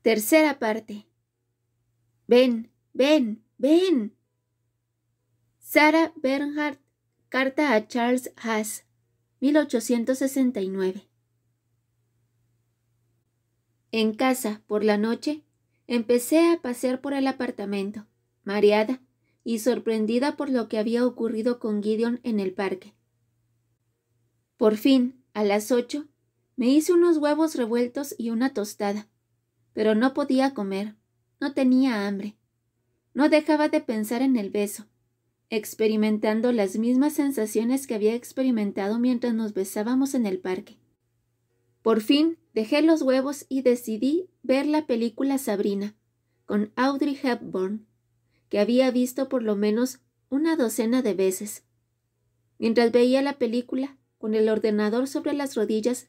Tercera parte. Ven, ven, ven. Sarah Bernhardt, carta a Charles Haas, 1869. En casa, por la noche, empecé a pasear por el apartamento, mareada y sorprendida por lo que había ocurrido con Gideon en el parque. Por fin, a las 8, me hice unos huevos revueltos y una tostada, pero no podía comer, no tenía hambre. No dejaba de pensar en el beso, experimentando las mismas sensaciones que había experimentado mientras nos besábamos en el parque. Por fin dejé los huevos y decidí ver la película Sabrina, con Audrey Hepburn, que había visto por lo menos una docena de veces. Mientras veía la película, con el ordenador sobre las rodillas,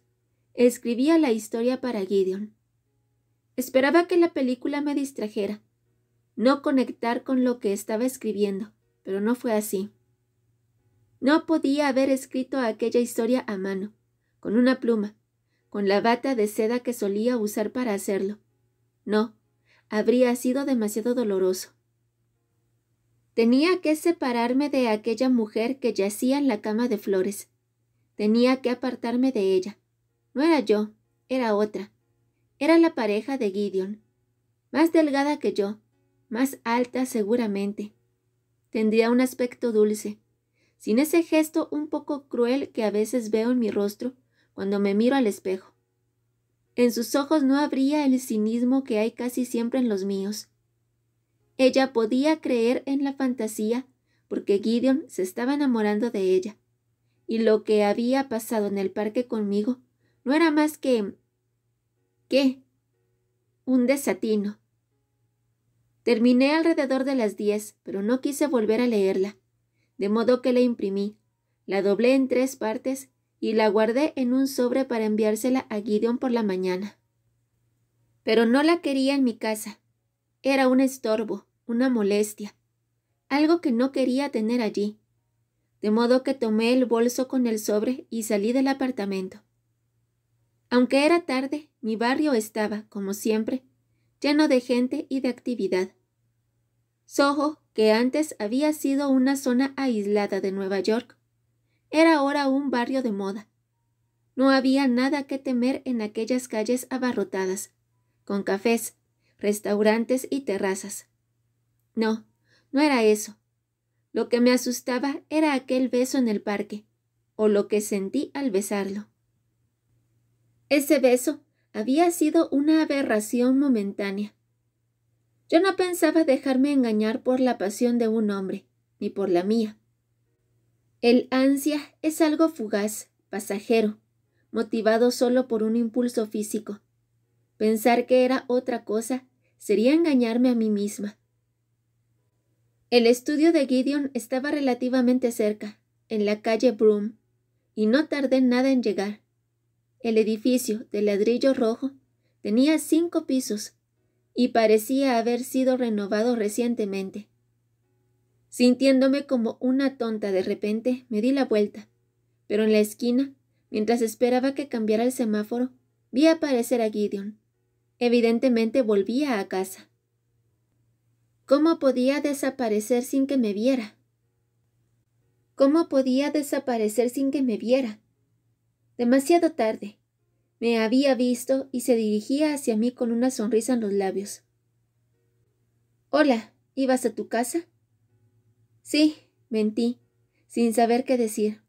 escribía la historia para Gideon. Esperaba que la película me distrajera, no conectar con lo que estaba escribiendo, pero no fue así. No podía haber escrito aquella historia a mano, con una pluma, con la bata de seda que solía usar para hacerlo. No, habría sido demasiado doloroso. Tenía que separarme de aquella mujer que yacía en la cama de flores. Tenía que apartarme de ella. No era yo, era otra. Era la pareja de Gideon, más delgada que yo, más alta seguramente. Tendría un aspecto dulce, sin ese gesto un poco cruel que a veces veo en mi rostro cuando me miro al espejo. En sus ojos no habría el cinismo que hay casi siempre en los míos. Ella podía creer en la fantasía porque Gideon se estaba enamorando de ella, y lo que había pasado en el parque conmigo no era más que... ¿qué? Un desatino. Terminé alrededor de las 10, pero no quise volver a leerla, de modo que la imprimí, la doblé en 3 partes y la guardé en un sobre para enviársela a Gideon por la mañana. Pero no la quería en mi casa. Era un estorbo, una molestia, algo que no quería tener allí, de modo que tomé el bolso con el sobre y salí del apartamento. Aunque era tarde, mi barrio estaba, como siempre, lleno de gente y de actividad. Soho, que antes había sido una zona aislada de Nueva York, era ahora un barrio de moda. No había nada que temer en aquellas calles abarrotadas, con cafés, restaurantes y terrazas. No, no era eso. Lo que me asustaba era aquel beso en el parque, o lo que sentí al besarlo. Ese beso había sido una aberración momentánea. Yo no pensaba dejarme engañar por la pasión de un hombre, ni por la mía. El ansia es algo fugaz, pasajero, motivado solo por un impulso físico. Pensar que era otra cosa sería engañarme a mí misma. El estudio de Gideon estaba relativamente cerca, en la calle Broome, y no tardé nada en llegar. El edificio, de ladrillo rojo, tenía 5 pisos, y parecía haber sido renovado recientemente. Sintiéndome como una tonta de repente, me di la vuelta, pero en la esquina, mientras esperaba que cambiara el semáforo, vi aparecer a Gideon. Evidentemente volvía a casa. ¿Cómo podía desaparecer sin que me viera? ¿Cómo podía desaparecer sin que me viera? Demasiado tarde. Me había visto y se dirigía hacia mí con una sonrisa en los labios. Hola, ¿ibas a tu casa? Sí, mentí, sin saber qué decir.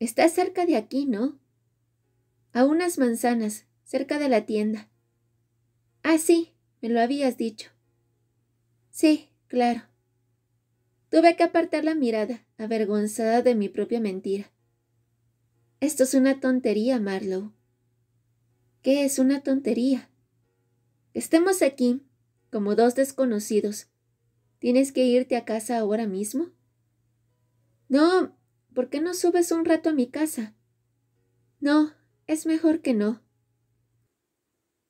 Estás cerca de aquí, ¿no? A unas manzanas, cerca de la tienda. Ah, sí, me lo habías dicho. Sí, claro. Tuve que apartar la mirada, avergonzada de mi propia mentira. Esto es una tontería, Marlowe. ¿Qué es una tontería? Estemos aquí, como 2 desconocidos. ¿Tienes que irte a casa ahora mismo? No, ¿por qué no subes un rato a mi casa? No, es mejor que no.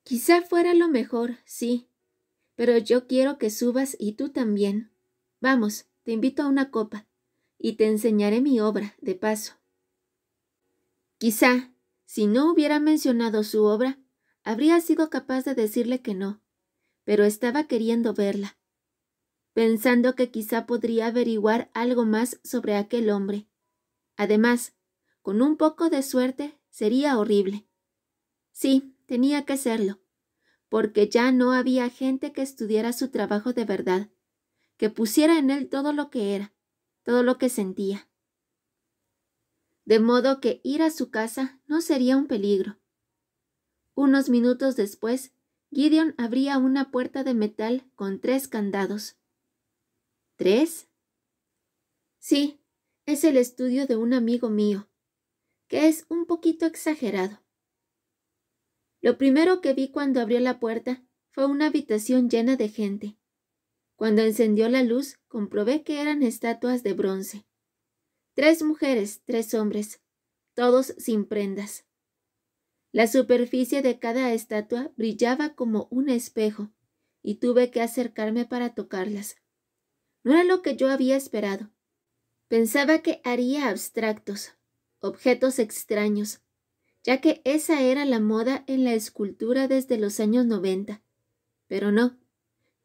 Quizá fuera lo mejor, sí, pero yo quiero que subas y tú también. Vamos, te invito a una copa, y te enseñaré mi obra, de paso. Quizá, si no hubiera mencionado su obra, habría sido capaz de decirle que no, pero estaba queriendo verla, pensando que quizá podría averiguar algo más sobre aquel hombre. Además, con un poco de suerte sería horrible. Sí, tenía que serlo, porque ya no había gente que estudiara su trabajo de verdad, que pusiera en él todo lo que era, todo lo que sentía. De modo que ir a su casa no sería un peligro. Unos minutos después, Gideon abría una puerta de metal con 3 candados. ¿3? Sí, es el estudio de un amigo mío, que es un poquito exagerado. Lo primero que vi cuando abrió la puerta fue una habitación llena de gente. Cuando encendió la luz, comprobé que eran estatuas de bronce. 3 mujeres, 3 hombres, todos sin prendas. La superficie de cada estatua brillaba como un espejo, y tuve que acercarme para tocarlas. No era lo que yo había esperado. Pensaba que haría abstractos, objetos extraños, ya que esa era la moda en la escultura desde los años 90. Pero no,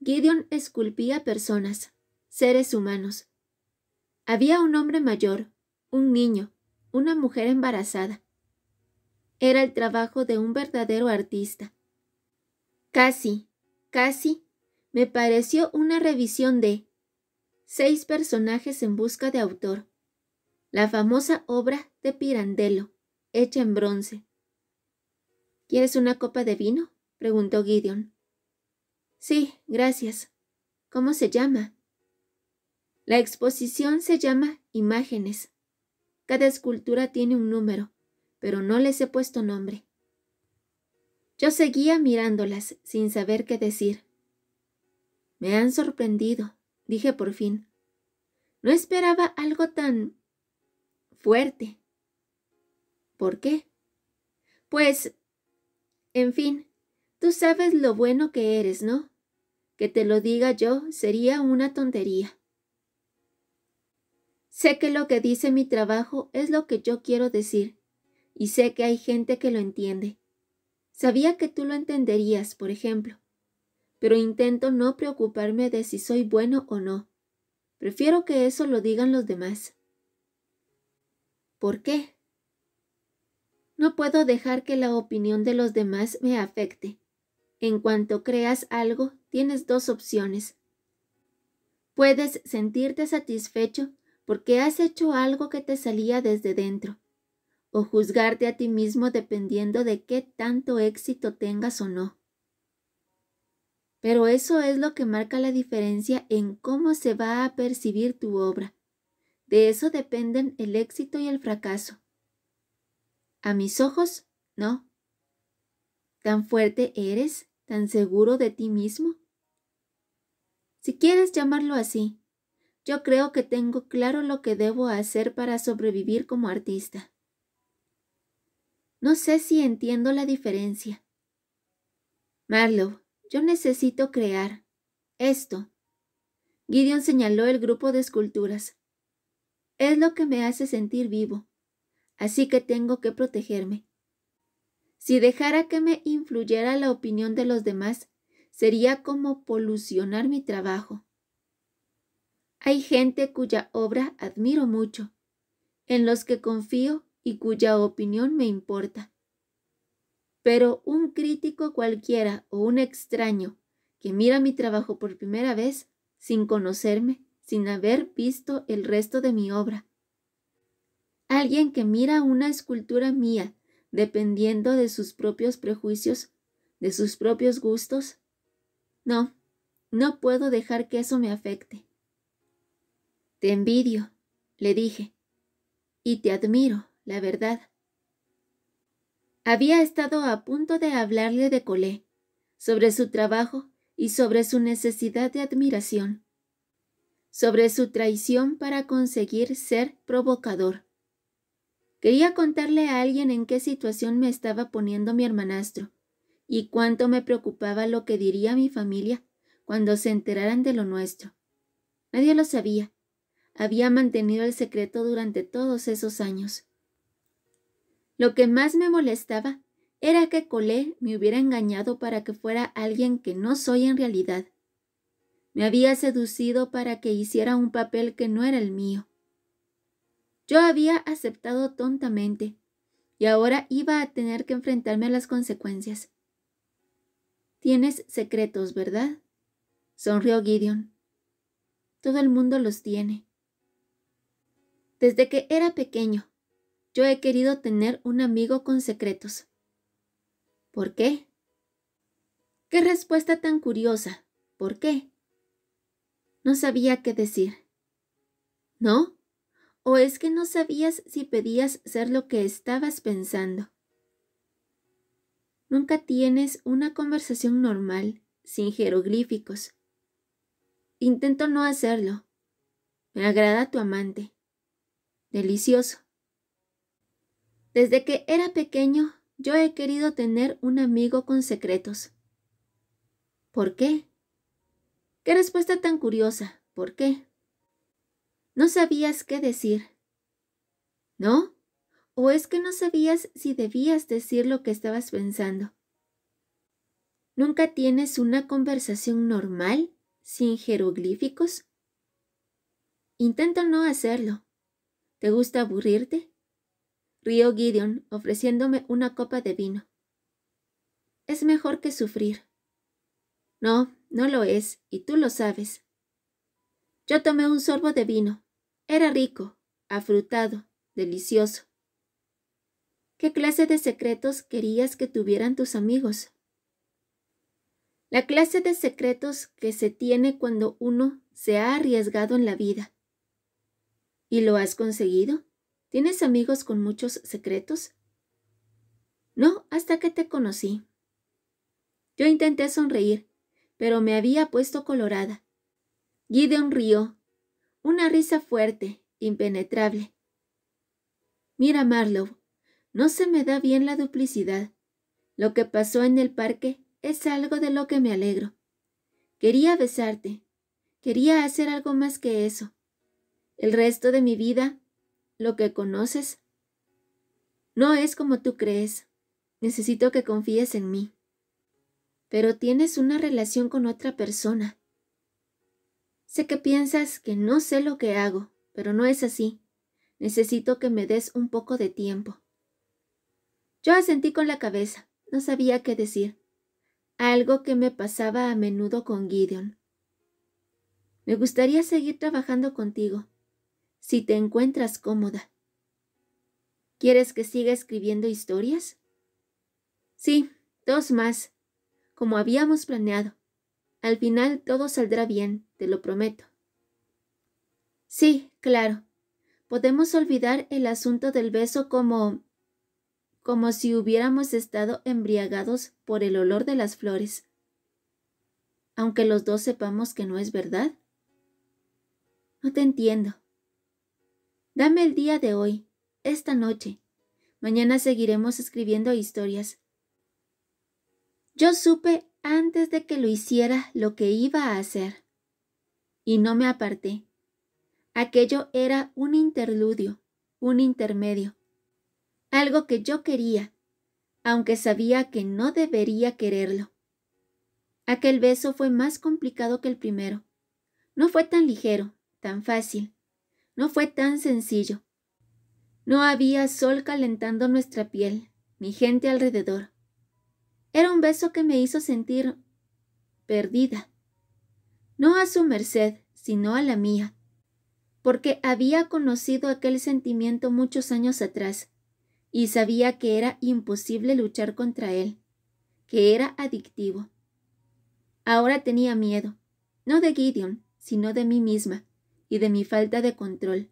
Gideon esculpía personas, seres humanos. Había un hombre mayor, un niño, una mujer embarazada. Era el trabajo de un verdadero artista. Casi, me pareció una revisión de 6 personajes en busca de autor, la famosa obra de Pirandello, hecha en bronce. ¿Quieres una copa de vino?, preguntó Gideon. Sí, gracias. ¿Cómo se llama? La exposición se llama Imágenes. Cada escultura tiene un número, pero no les he puesto nombre. Yo seguía mirándolas sin saber qué decir. Me han sorprendido, dije por fin. No esperaba algo tan fuerte. ¿Por qué? Pues, en fin, tú sabes lo bueno que eres, ¿no? Que te lo diga yo sería una tontería. Sé que lo que dice mi trabajo es lo que yo quiero decir, y sé que hay gente que lo entiende. Sabía que tú lo entenderías, por ejemplo, pero intento no preocuparme de si soy bueno o no. Prefiero que eso lo digan los demás. ¿Por qué? No puedo dejar que la opinión de los demás me afecte. En cuanto creas algo, tienes 2 opciones. Puedes sentirte satisfecho porque has hecho algo que te salía desde dentro, o juzgarte a ti mismo dependiendo de qué tanto éxito tengas o no. Pero eso es lo que marca la diferencia en cómo se va a percibir tu obra. De eso dependen el éxito y el fracaso. A mis ojos, no. ¿Tan fuerte eres? ¿Tan seguro de ti mismo? Si quieres llamarlo así, yo creo que tengo claro lo que debo hacer para sobrevivir como artista. No sé si entiendo la diferencia. Marlowe, yo necesito crear. Esto. Gideon señaló el grupo de esculturas. Es lo que me hace sentir vivo, así que tengo que protegerme. Si dejara que me influyera la opinión de los demás, sería como polucionar mi trabajo. Hay gente cuya obra admiro mucho, en los que confío y cuya opinión me importa. Pero un crítico cualquiera o un extraño que mira mi trabajo por primera vez, sin conocerme, sin haber visto el resto de mi obra. Alguien que mira una escultura mía dependiendo de sus propios prejuicios, de sus propios gustos. No, no puedo dejar que eso me afecte. Te envidio, le dije, y te admiro, la verdad. Había estado a punto de hablarle de Colette, sobre su trabajo y sobre su necesidad de admiración, sobre su traición para conseguir ser provocador. Quería contarle a alguien en qué situación me estaba poniendo mi hermanastro y cuánto me preocupaba lo que diría mi familia cuando se enteraran de lo nuestro. Nadie lo sabía. Había mantenido el secreto durante todos esos años. Lo que más me molestaba era que Colette me hubiera engañado para que fuera alguien que no soy en realidad. Me había seducido para que hiciera un papel que no era el mío. Yo había aceptado tontamente, y ahora iba a tener que enfrentarme a las consecuencias. Tienes secretos, ¿verdad? Sonrió Gideon. Todo el mundo los tiene. Desde que era pequeño, yo he querido tener un amigo con secretos. ¿Por qué? ¡Qué respuesta tan curiosa! ¿Por qué? No sabía qué decir. ¿No? ¿O es que no sabías si pedías ser lo que estabas pensando? Nunca tienes una conversación normal, sin jeroglíficos. Intento no hacerlo. Me agrada tu amante. Delicioso. Desde que era pequeño, yo he querido tener un amigo con secretos. ¿Por qué? ¡Qué respuesta tan curiosa! ¿Por qué? No sabías qué decir. ¿No? ¿O es que no sabías si debías decir lo que estabas pensando? ¿Nunca tienes una conversación normal, sin jeroglíficos? Intento no hacerlo. ¿Te gusta aburrirte? Rió Gideon, ofreciéndome una copa de vino. Es mejor que sufrir. No, no lo es, y tú lo sabes. Yo tomé un sorbo de vino. Era rico, afrutado, delicioso. ¿Qué clase de secretos querías que tuvieran tus amigos? La clase de secretos que se tiene cuando uno se ha arriesgado en la vida. ¿Y lo has conseguido? ¿Tienes amigos con muchos secretos? No, hasta que te conocí. Yo intenté sonreír, pero me había puesto colorada. Gideon rió, una risa fuerte, impenetrable. Mira, Marlowe, no se me da bien la duplicidad. Lo que pasó en el parque es algo de lo que me alegro. Quería besarte. Quería hacer algo más que eso. El resto de mi vida, lo que conoces, no es como tú crees. Necesito que confíes en mí. Pero tienes una relación con otra persona. Sé que piensas que no sé lo que hago, pero no es así. Necesito que me des un poco de tiempo. Yo asentí con la cabeza. No sabía qué decir. Algo que me pasaba a menudo con Gideon. Me gustaría seguir trabajando contigo, si te encuentras cómoda. ¿Quieres que siga escribiendo historias? Sí, 2 más, como habíamos planeado. Al final todo saldrá bien, te lo prometo. Sí, claro. Podemos olvidar el asunto del beso como si hubiéramos estado embriagados por el olor de las flores. Aunque los dos sepamos que no es verdad. No te entiendo. Dame el día de hoy, esta noche. Mañana seguiremos escribiendo historias. Yo supe antes de que lo hiciera lo que iba a hacer. Y no me aparté. Aquello era un interludio, un intermedio. Algo que yo quería, aunque sabía que no debería quererlo. Aquel beso fue más complicado que el primero. No fue tan ligero, tan fácil. No fue tan sencillo. No había sol calentando nuestra piel, ni gente alrededor. Era un beso que me hizo sentir perdida. No a su merced, sino a la mía, porque había conocido aquel sentimiento muchos años atrás, y sabía que era imposible luchar contra él, que era adictivo. Ahora tenía miedo, no de Gideon, sino de mí misma, y de mi falta de control.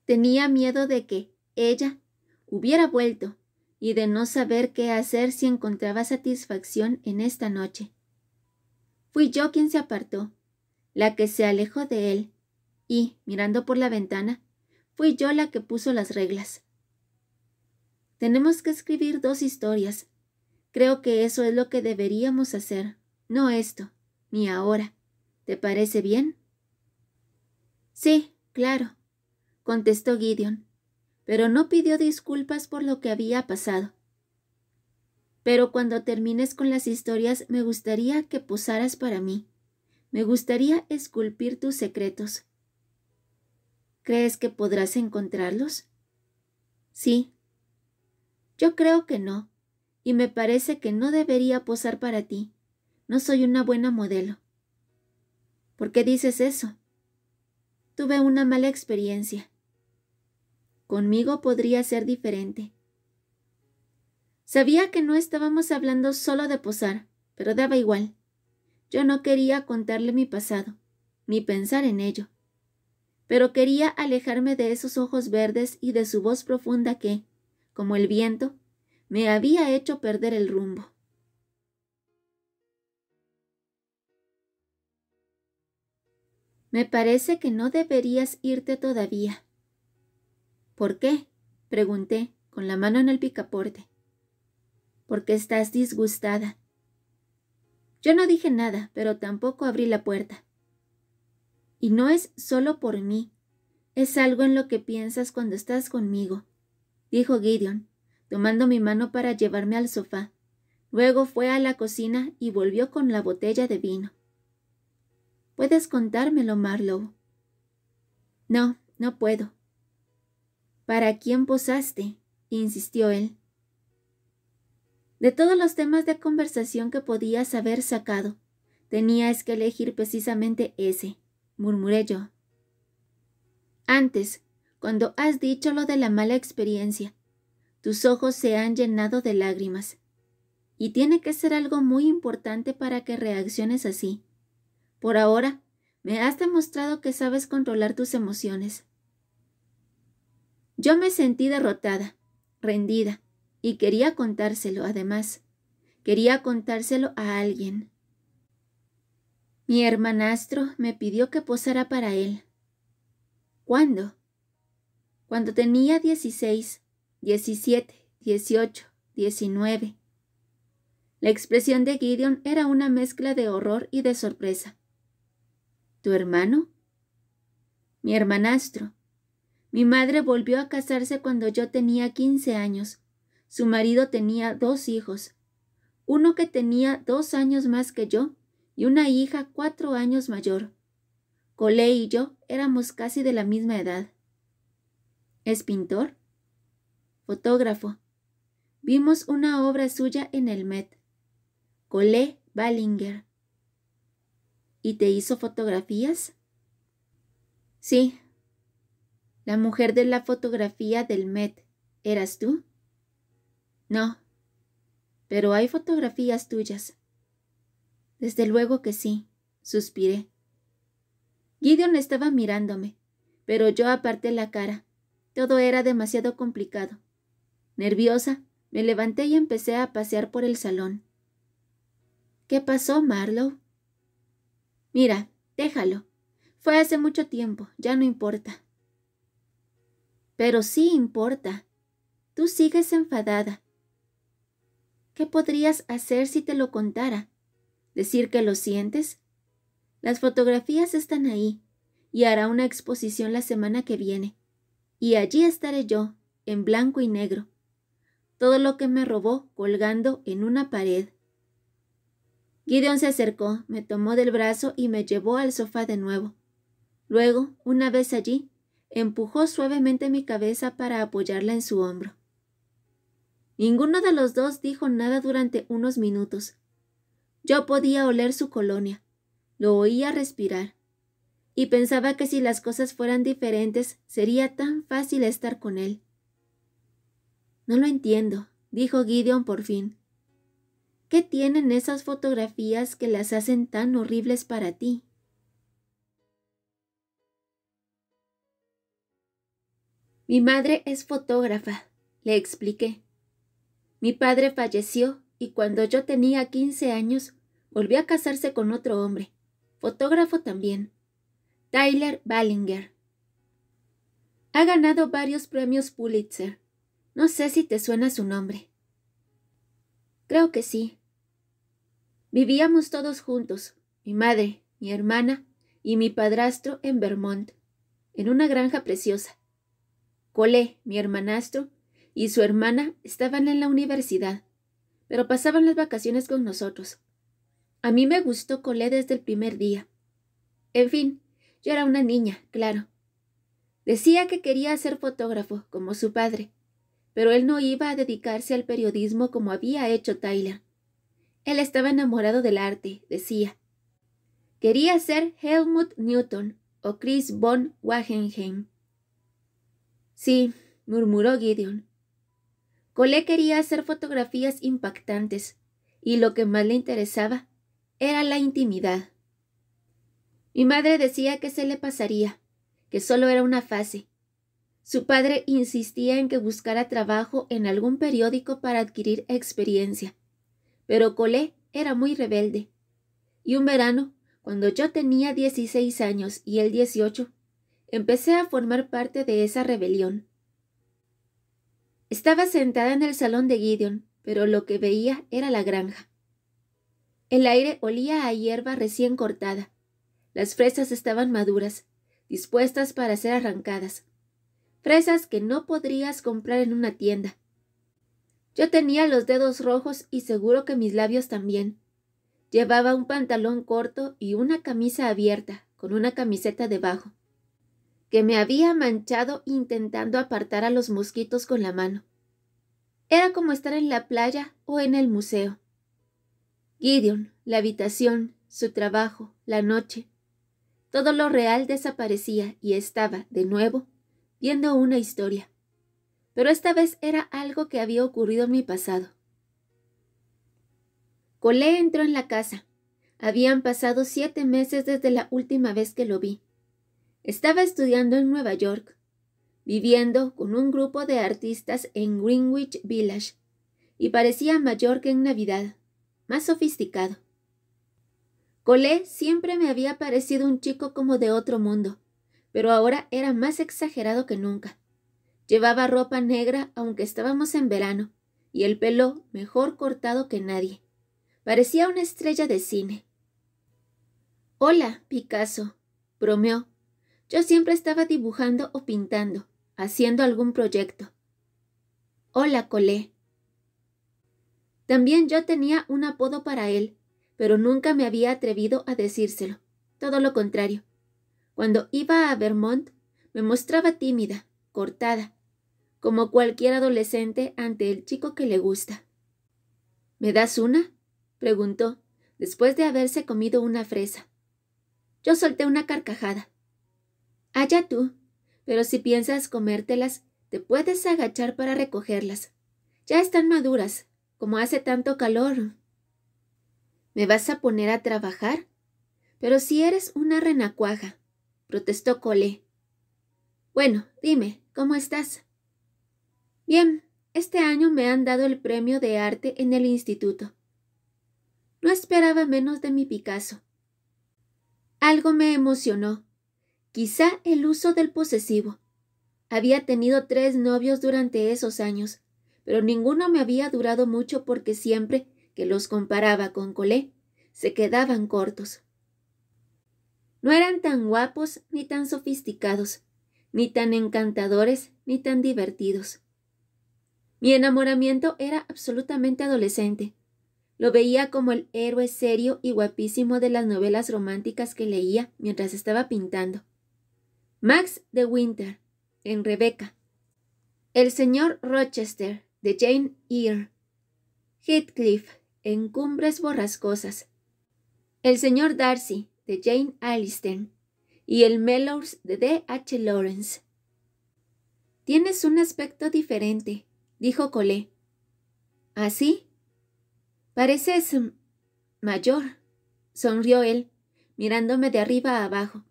Tenía miedo de que ella hubiera vuelto, y de no saber qué hacer si encontraba satisfacción en esta noche. Fui yo quien se apartó, la que se alejó de él, y, mirando por la ventana, fui yo la que puso las reglas. Tenemos que escribir 2 historias. Creo que eso es lo que deberíamos hacer, no esto, ni ahora. ¿Te parece bien? Sí, claro, contestó Gideon, pero no pidió disculpas por lo que había pasado. Pero cuando termines con las historias me gustaría que posaras para mí. Me gustaría esculpir tus secretos. ¿Crees que podrás encontrarlos? Sí. Yo creo que no, y me parece que no debería posar para ti. No soy una buena modelo. ¿Por qué dices eso? Tuve una mala experiencia. Conmigo podría ser diferente. Sabía que no estábamos hablando solo de posar, pero daba igual. Yo no quería contarle mi pasado, ni pensar en ello. Pero quería alejarme de esos ojos verdes y de su voz profunda que, como el viento, me había hecho perder el rumbo. Me parece que no deberías irte todavía. ¿Por qué? Pregunté, con la mano en el picaporte. Porque estás disgustada. Yo no dije nada, pero tampoco abrí la puerta. Y no es solo por mí, es algo en lo que piensas cuando estás conmigo, dijo Gideon, tomando mi mano para llevarme al sofá. Luego fue a la cocina y volvió con la botella de vino. ¿Puedes contármelo, Marlowe? No, no puedo. ¿Para quién posaste? Insistió él. De todos los temas de conversación que podías haber sacado, tenías que elegir precisamente ese, murmuré yo. Antes, cuando has dicho lo de la mala experiencia, tus ojos se han llenado de lágrimas. Y tiene que ser algo muy importante para que reacciones así. Por ahora, me has demostrado que sabes controlar tus emociones. Yo me sentí derrotada, rendida, y quería contárselo, además. Quería contárselo a alguien. Mi hermanastro me pidió que posara para él. ¿Cuándo? Cuando tenía 16, 17, 18, 19. La expresión de Gideon era una mezcla de horror y de sorpresa. ¿Tu hermano? Mi hermanastro. Mi madre volvió a casarse cuando yo tenía 15 años. Su marido tenía 2 hijos, uno que tenía 2 años más que yo y una hija 4 años mayor. Colé y yo éramos casi de la misma edad. ¿Es pintor? Fotógrafo. Vimos una obra suya en el Met. Colé Ballinger. ¿Y te hizo fotografías? Sí. La mujer de la fotografía del Met, ¿eras tú? No, pero hay fotografías tuyas. Desde luego que sí, suspiré. Gideon estaba mirándome, pero yo aparté la cara. Todo era demasiado complicado. Nerviosa, me levanté y empecé a pasear por el salón. ¿Qué pasó, Marlowe? Mira, déjalo. Fue hace mucho tiempo, ya no importa. Pero sí importa. Tú sigues enfadada. ¿Qué podrías hacer si te lo contara? ¿Decir que lo sientes? Las fotografías están ahí, y hará una exposición la semana que viene. Y allí estaré yo, en blanco y negro. Todo lo que me robó colgando en una pared. Gideon se acercó, me tomó del brazo y me llevó al sofá de nuevo. Luego, una vez allí, empujó suavemente mi cabeza para apoyarla en su hombro. Ninguno de los dos dijo nada durante unos minutos. Yo podía oler su colonia, lo oía respirar, y pensaba que si las cosas fueran diferentes sería tan fácil estar con él. No lo entiendo, dijo Gideon por fin. ¿Qué tienen esas fotografías que las hacen tan horribles para ti? Mi madre es fotógrafa, le expliqué. Mi padre falleció y cuando yo tenía 15 años volvió a casarse con otro hombre, fotógrafo también, Tyler Ballinger. Ha ganado varios premios Pulitzer. No sé si te suena su nombre. Creo que sí. Vivíamos todos juntos, mi madre, mi hermana y mi padrastro en Vermont, en una granja preciosa. Colé, mi hermanastro, y su hermana estaban en la universidad, pero pasaban las vacaciones con nosotros. A mí me gustó Colé desde el primer día. En fin, yo era una niña, claro. Decía que quería ser fotógrafo, como su padre, pero él no iba a dedicarse al periodismo como había hecho Tyler. Él estaba enamorado del arte, decía. Quería ser Helmut Newton o Chris von Wagenheim. Sí, murmuró Gideon. Colé quería hacer fotografías impactantes, y lo que más le interesaba era la intimidad. Mi madre decía que se le pasaría, que solo era una fase. Su padre insistía en que buscara trabajo en algún periódico para adquirir experiencia, pero Colé era muy rebelde. Y un verano, cuando yo tenía 16 años y él 18, empecé a formar parte de esa rebelión. Estaba sentada en el salón de Gideon, pero lo que veía era la granja. El aire olía a hierba recién cortada. Las fresas estaban maduras, dispuestas para ser arrancadas. Fresas que no podrías comprar en una tienda. Yo tenía los dedos rojos y seguro que mis labios también. Llevaba un pantalón corto y una camisa abierta, con una camiseta debajo, que me había manchado intentando apartar a los mosquitos con la mano. Era como estar en la playa o en el museo. Gideon, la habitación, su trabajo, la noche. Todo lo real desaparecía y estaba, de nuevo, viendo una historia. Pero esta vez era algo que había ocurrido en mi pasado. Colé entró en la casa. Habían pasado 7 meses desde la última vez que lo vi. Estaba estudiando en Nueva York, viviendo con un grupo de artistas en Greenwich Village, y parecía mayor que en Navidad, más sofisticado. Colé siempre me había parecido un chico como de otro mundo, pero ahora era más exagerado que nunca. Llevaba ropa negra aunque estábamos en verano, y el pelo mejor cortado que nadie. Parecía una estrella de cine. «Hola, Picasso», bromeó. Yo siempre estaba dibujando o pintando, haciendo algún proyecto. «Hola, Colé». También yo tenía un apodo para él, pero nunca me había atrevido a decírselo. Todo lo contrario. Cuando iba a Vermont, me mostraba tímida, cortada, como cualquier adolescente ante el chico que le gusta. «¿Me das una?», preguntó, después de haberse comido una fresa. Yo solté una carcajada. «Allá tú, pero si piensas comértelas, te puedes agachar para recogerlas. Ya están maduras, como hace tanto calor». «¿Me vas a poner a trabajar?». «Pero si eres una renacuaja», protestó Colé. «Bueno, dime, ¿cómo estás?». «Bien, este año me han dado el premio de arte en el instituto». No esperaba menos de mi Picasso. Algo me emocionó. Quizá el uso del posesivo. Había tenido 3 novios durante esos años, pero ninguno me había durado mucho porque siempre que los comparaba con Colé, se quedaban cortos. No eran tan guapos ni tan sofisticados, ni tan encantadores ni tan divertidos. Mi enamoramiento era absolutamente adolescente. Lo veía como el héroe serio y guapísimo de las novelas románticas que leía mientras estaba pintando. Max de Winter, en Rebecca. El señor Rochester, de Jane Eyre. Heathcliff, en Cumbres Borrascosas. El señor Darcy, de Jane Austen. Y el Melrose, de D.H. Lawrence. «Tienes un aspecto diferente», dijo Colé. ¿Así? «Pareces mayor», sonrió él, mirándome de arriba a abajo.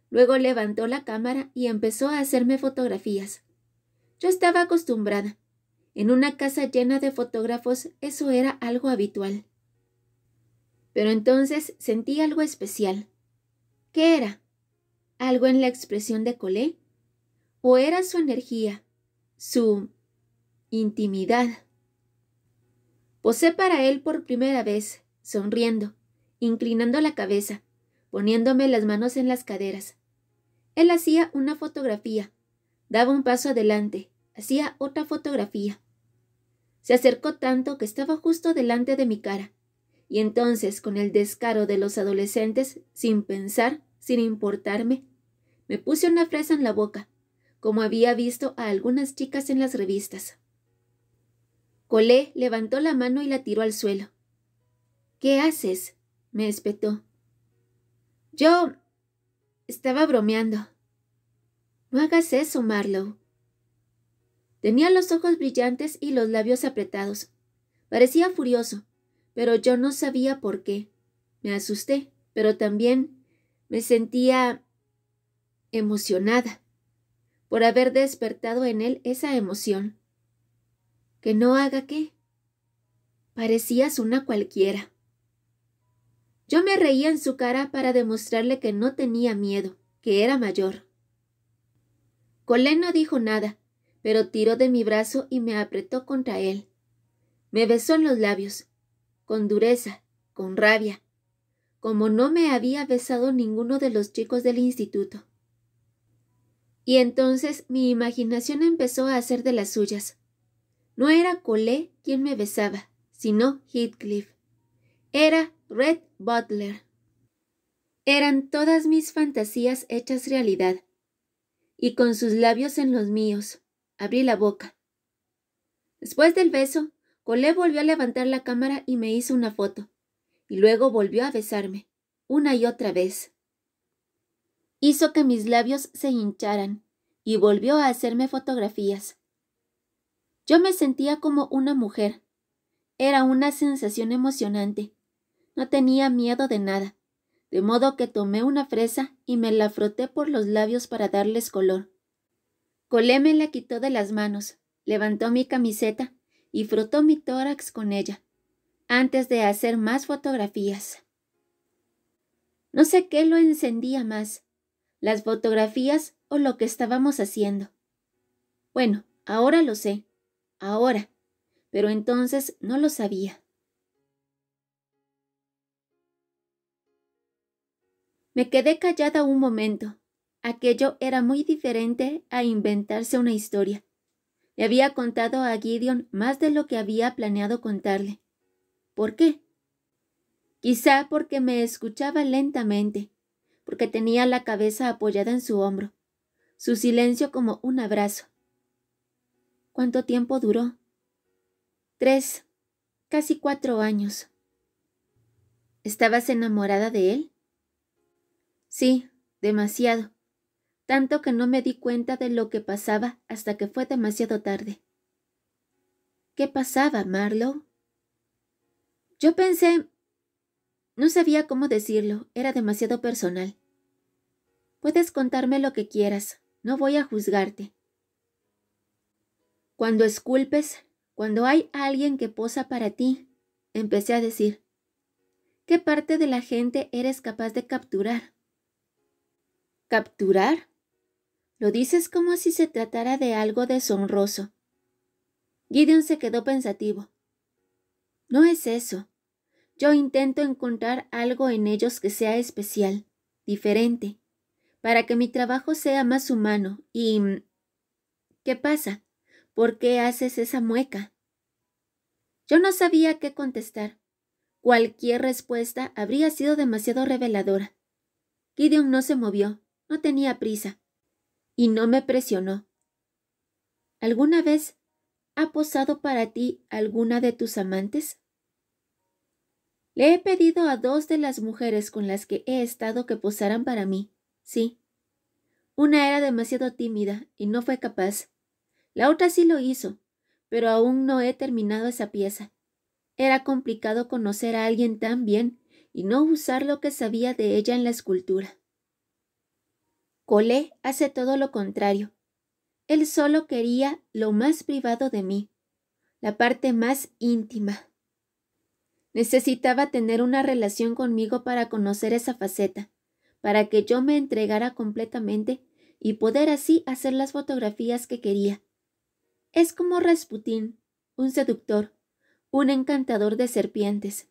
Luego levantó la cámara y empezó a hacerme fotografías. Yo estaba acostumbrada. En una casa llena de fotógrafos eso era algo habitual. Pero entonces sentí algo especial. ¿Qué era? ¿Algo en la expresión de Colé? ¿O era su energía, su intimidad? Posé para él por primera vez, sonriendo, inclinando la cabeza, poniéndome las manos en las caderas. Él hacía una fotografía, daba un paso adelante, hacía otra fotografía. Se acercó tanto que estaba justo delante de mi cara, y entonces, con el descaro de los adolescentes, sin pensar, sin importarme, me puse una fresa en la boca, como había visto a algunas chicas en las revistas. Colette levantó la mano y la tiró al suelo. «¿Qué haces?», me espetó. «Yo estaba bromeando». «No hagas eso, Marlowe». Tenía los ojos brillantes y los labios apretados. Parecía furioso, pero yo no sabía por qué. Me asusté, pero también me sentía emocionada por haber despertado en él esa emoción. ¿Que no haga qué? Parecías una cualquiera. Yo me reía en su cara para demostrarle que no tenía miedo, que era mayor. Colette no dijo nada, pero tiró de mi brazo y me apretó contra él. Me besó en los labios, con dureza, con rabia, como no me había besado ninguno de los chicos del instituto. Y entonces mi imaginación empezó a hacer de las suyas. No era Colette quien me besaba, sino Heathcliff. Era Rhett Butler. Eran todas mis fantasías hechas realidad. Y con sus labios en los míos, abrí la boca. Después del beso, Colette volvió a levantar la cámara y me hizo una foto, y luego volvió a besarme, una y otra vez. Hizo que mis labios se hincharan, y volvió a hacerme fotografías. Yo me sentía como una mujer. Era una sensación emocionante. No tenía miedo de nada, de modo que tomé una fresa y me la froté por los labios para darles color. Colette me la quitó de las manos, levantó mi camiseta y frotó mi tórax con ella, antes de hacer más fotografías. No sé qué lo encendía más, las fotografías o lo que estábamos haciendo. Bueno, ahora lo sé, ahora, pero entonces no lo sabía. Me quedé callada un momento. Aquello era muy diferente a inventarse una historia. Le había contado a Gideon más de lo que había planeado contarle. ¿Por qué? Quizá porque me escuchaba lentamente, porque tenía la cabeza apoyada en su hombro, su silencio como un abrazo. ¿Cuánto tiempo duró? 3, casi 4 años. ¿Estabas enamorada de él? Sí, demasiado. Tanto que no me di cuenta de lo que pasaba hasta que fue demasiado tarde. ¿Qué pasaba, Marlowe? Yo pensé... No sabía cómo decirlo, era demasiado personal. Puedes contarme lo que quieras, no voy a juzgarte. Cuando esculpes, cuando hay alguien que posa para ti, empecé a decir, ¿qué parte de la gente eres capaz de capturar? ¿Capturar? Lo dices como si se tratara de algo deshonroso. Gideon se quedó pensativo. No es eso. Yo intento encontrar algo en ellos que sea especial, diferente, para que mi trabajo sea más humano y... ¿Qué pasa? ¿Por qué haces esa mueca? Yo no sabía qué contestar. Cualquier respuesta habría sido demasiado reveladora. Gideon no se movió, no tenía prisa, y no me presionó. ¿Alguna vez ha posado para ti alguna de tus amantes? Le he pedido a 2 de las mujeres con las que he estado que posaran para mí, sí. Una era demasiado tímida y no fue capaz. La otra sí lo hizo, pero aún no he terminado esa pieza. Era complicado conocer a alguien tan bien y no usar lo que sabía de ella en la escultura. Colette hace todo lo contrario. Él solo quería lo más privado de mí, la parte más íntima. Necesitaba tener una relación conmigo para conocer esa faceta, para que yo me entregara completamente y poder así hacer las fotografías que quería. Es como Rasputín, un seductor, un encantador de serpientes.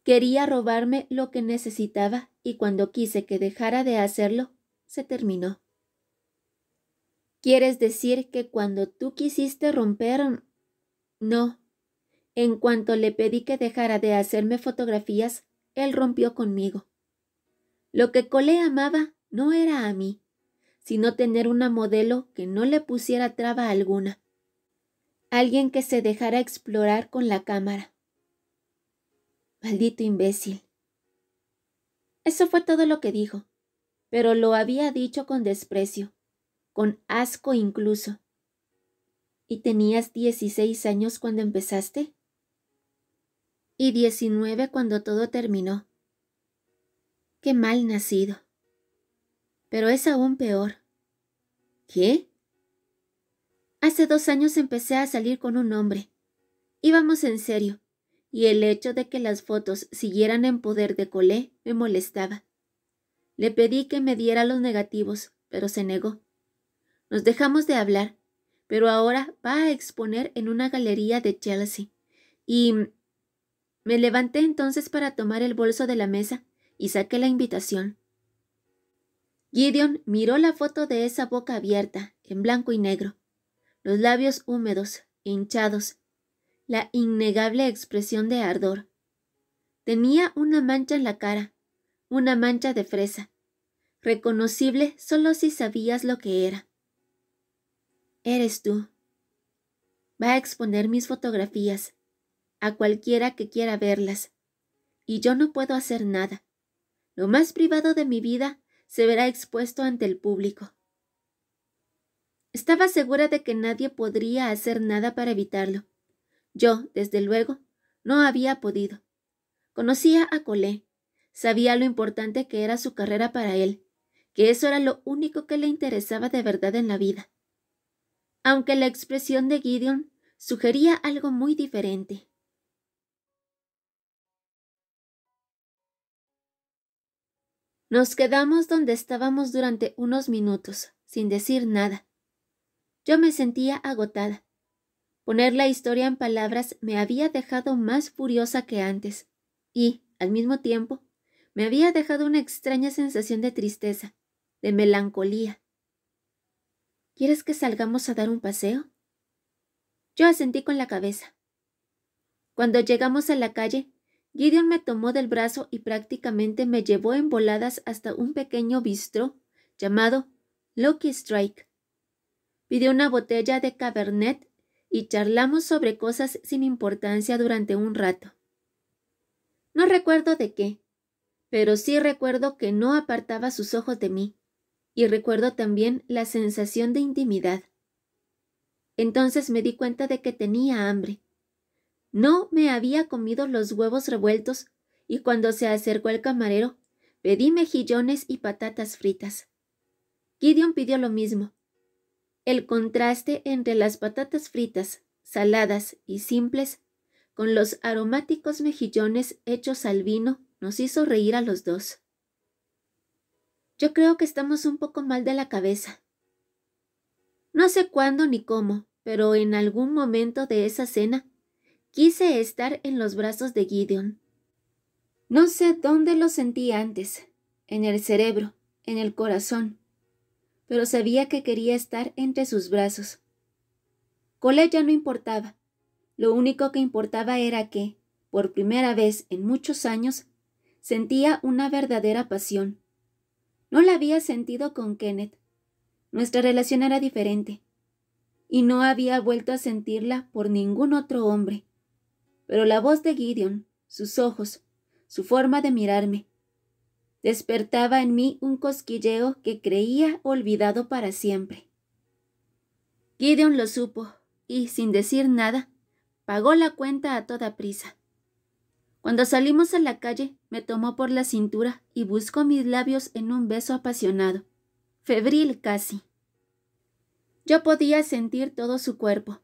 Quería robarme lo que necesitaba y cuando quise que dejara de hacerlo, se terminó. ¿Quieres decir que cuando tú quisiste romper... No. En cuanto le pedí que dejara de hacerme fotografías, él rompió conmigo. Lo que Cole amaba no era a mí, sino tener una modelo que no le pusiera traba alguna. Alguien que se dejara explorar con la cámara. Maldito imbécil. Eso fue todo lo que dijo, pero lo había dicho con desprecio, con asco incluso. ¿Y tenías 16 años cuando empezaste? Y 19 cuando todo terminó. Qué mal nacido. Pero es aún peor. ¿Qué? Hace 2 años empecé a salir con un hombre. Íbamos en serio, y el hecho de que las fotos siguieran en poder de Cole me molestaba. Le pedí que me diera los negativos, pero se negó. Nos dejamos de hablar, pero ahora va a exponer en una galería de Chelsea, y me levanté entonces para tomar el bolso de la mesa y saqué la invitación. Gideon miró la foto de esa boca abierta, en blanco y negro, los labios húmedos, hinchados, la innegable expresión de ardor. Tenía una mancha en la cara, una mancha de fresa, reconocible solo si sabías lo que era. Eres tú. Va a exponer mis fotografías, a cualquiera que quiera verlas, y yo no puedo hacer nada. Lo más privado de mi vida se verá expuesto ante el público. Estaba segura de que nadie podría hacer nada para evitarlo. Yo, desde luego, no había podido. Conocía a Cole, sabía lo importante que era su carrera para él, que eso era lo único que le interesaba de verdad en la vida. Aunque la expresión de Gideon sugería algo muy diferente. Nos quedamos donde estábamos durante unos minutos, sin decir nada. Yo me sentía agotada. Poner la historia en palabras me había dejado más furiosa que antes, y, al mismo tiempo, me había dejado una extraña sensación de tristeza, de melancolía. ¿Quieres que salgamos a dar un paseo? Yo asentí con la cabeza. Cuando llegamos a la calle, Gideon me tomó del brazo y prácticamente me llevó en voladas hasta un pequeño bistró llamado Lucky Strike. Pidió una botella de Cabernet y charlamos sobre cosas sin importancia durante un rato. No recuerdo de qué, pero sí recuerdo que no apartaba sus ojos de mí, y recuerdo también la sensación de intimidad. Entonces me di cuenta de que tenía hambre. No me había comido los huevos revueltos, y cuando se acercó el camarero, pedí mejillones y patatas fritas. Gideon pidió lo mismo. El contraste entre las patatas fritas, saladas y simples, con los aromáticos mejillones hechos al vino, nos hizo reír a los dos. Yo creo que estamos un poco mal de la cabeza. No sé cuándo ni cómo, pero en algún momento de esa cena, quise estar en los brazos de Gideon. No sé dónde lo sentí antes, en el cerebro, en el corazón, pero sabía que quería estar entre sus brazos. Cole ya no importaba. Lo único que importaba era que, por primera vez en muchos años, sentía una verdadera pasión. No la había sentido con Kenneth. Nuestra relación era diferente, y no había vuelto a sentirla por ningún otro hombre. Pero la voz de Gideon, sus ojos, su forma de mirarme, despertaba en mí un cosquilleo que creía olvidado para siempre. Gideon lo supo, y, sin decir nada, pagó la cuenta a toda prisa. Cuando salimos a la calle, me tomó por la cintura y buscó mis labios en un beso apasionado, febril casi. Yo podía sentir todo su cuerpo,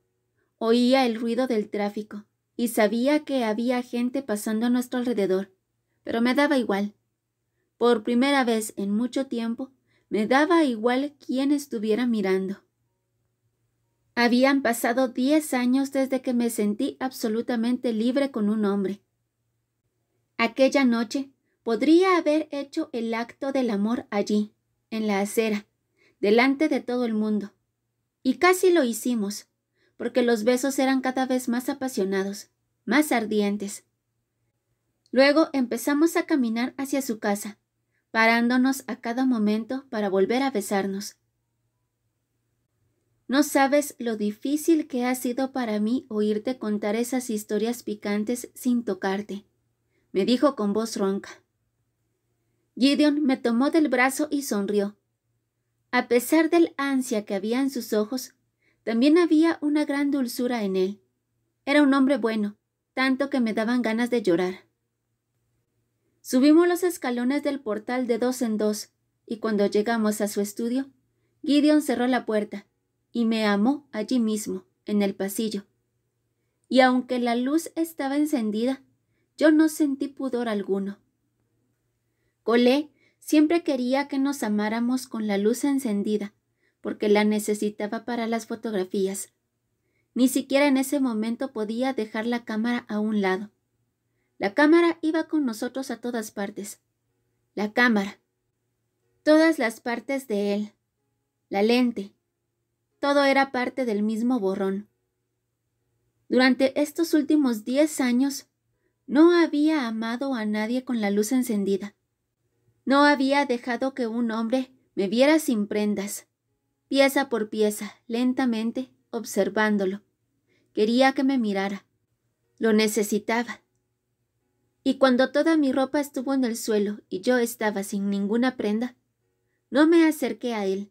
oía el ruido del tráfico y sabía que había gente pasando a nuestro alrededor, pero me daba igual. Por primera vez en mucho tiempo, me daba igual quién estuviera mirando. Habían pasado 10 años desde que me sentí absolutamente libre con un hombre. Aquella noche podría haber hecho el acto del amor allí, en la acera, delante de todo el mundo. Y casi lo hicimos, porque los besos eran cada vez más apasionados, más ardientes. Luego empezamos a caminar hacia su casa, parándonos a cada momento para volver a besarnos. No sabes lo difícil que ha sido para mí oírte contar esas historias picantes sin tocarte, me dijo con voz ronca. Gideon me tomó del brazo y sonrió. A pesar del ansia que había en sus ojos, también había una gran dulzura en él. Era un hombre bueno, tanto que me daban ganas de llorar. Subimos los escalones del portal de 2 en 2, y cuando llegamos a su estudio, Gideon cerró la puerta y me amó allí mismo, en el pasillo. Y aunque la luz estaba encendida, yo no sentí pudor alguno. Colette siempre quería que nos amáramos con la luz encendida, porque la necesitaba para las fotografías. Ni siquiera en ese momento podía dejar la cámara a un lado. La cámara iba con nosotros a todas partes. La cámara. Todas las partes de él. La lente. Todo era parte del mismo borrón. Durante estos últimos 10 años, no había amado a nadie con la luz encendida. No había dejado que un hombre me viera sin prendas, pieza por pieza, lentamente, observándolo. Quería que me mirara. Lo necesitaba. Y cuando toda mi ropa estuvo en el suelo y yo estaba sin ninguna prenda, no me acerqué a él.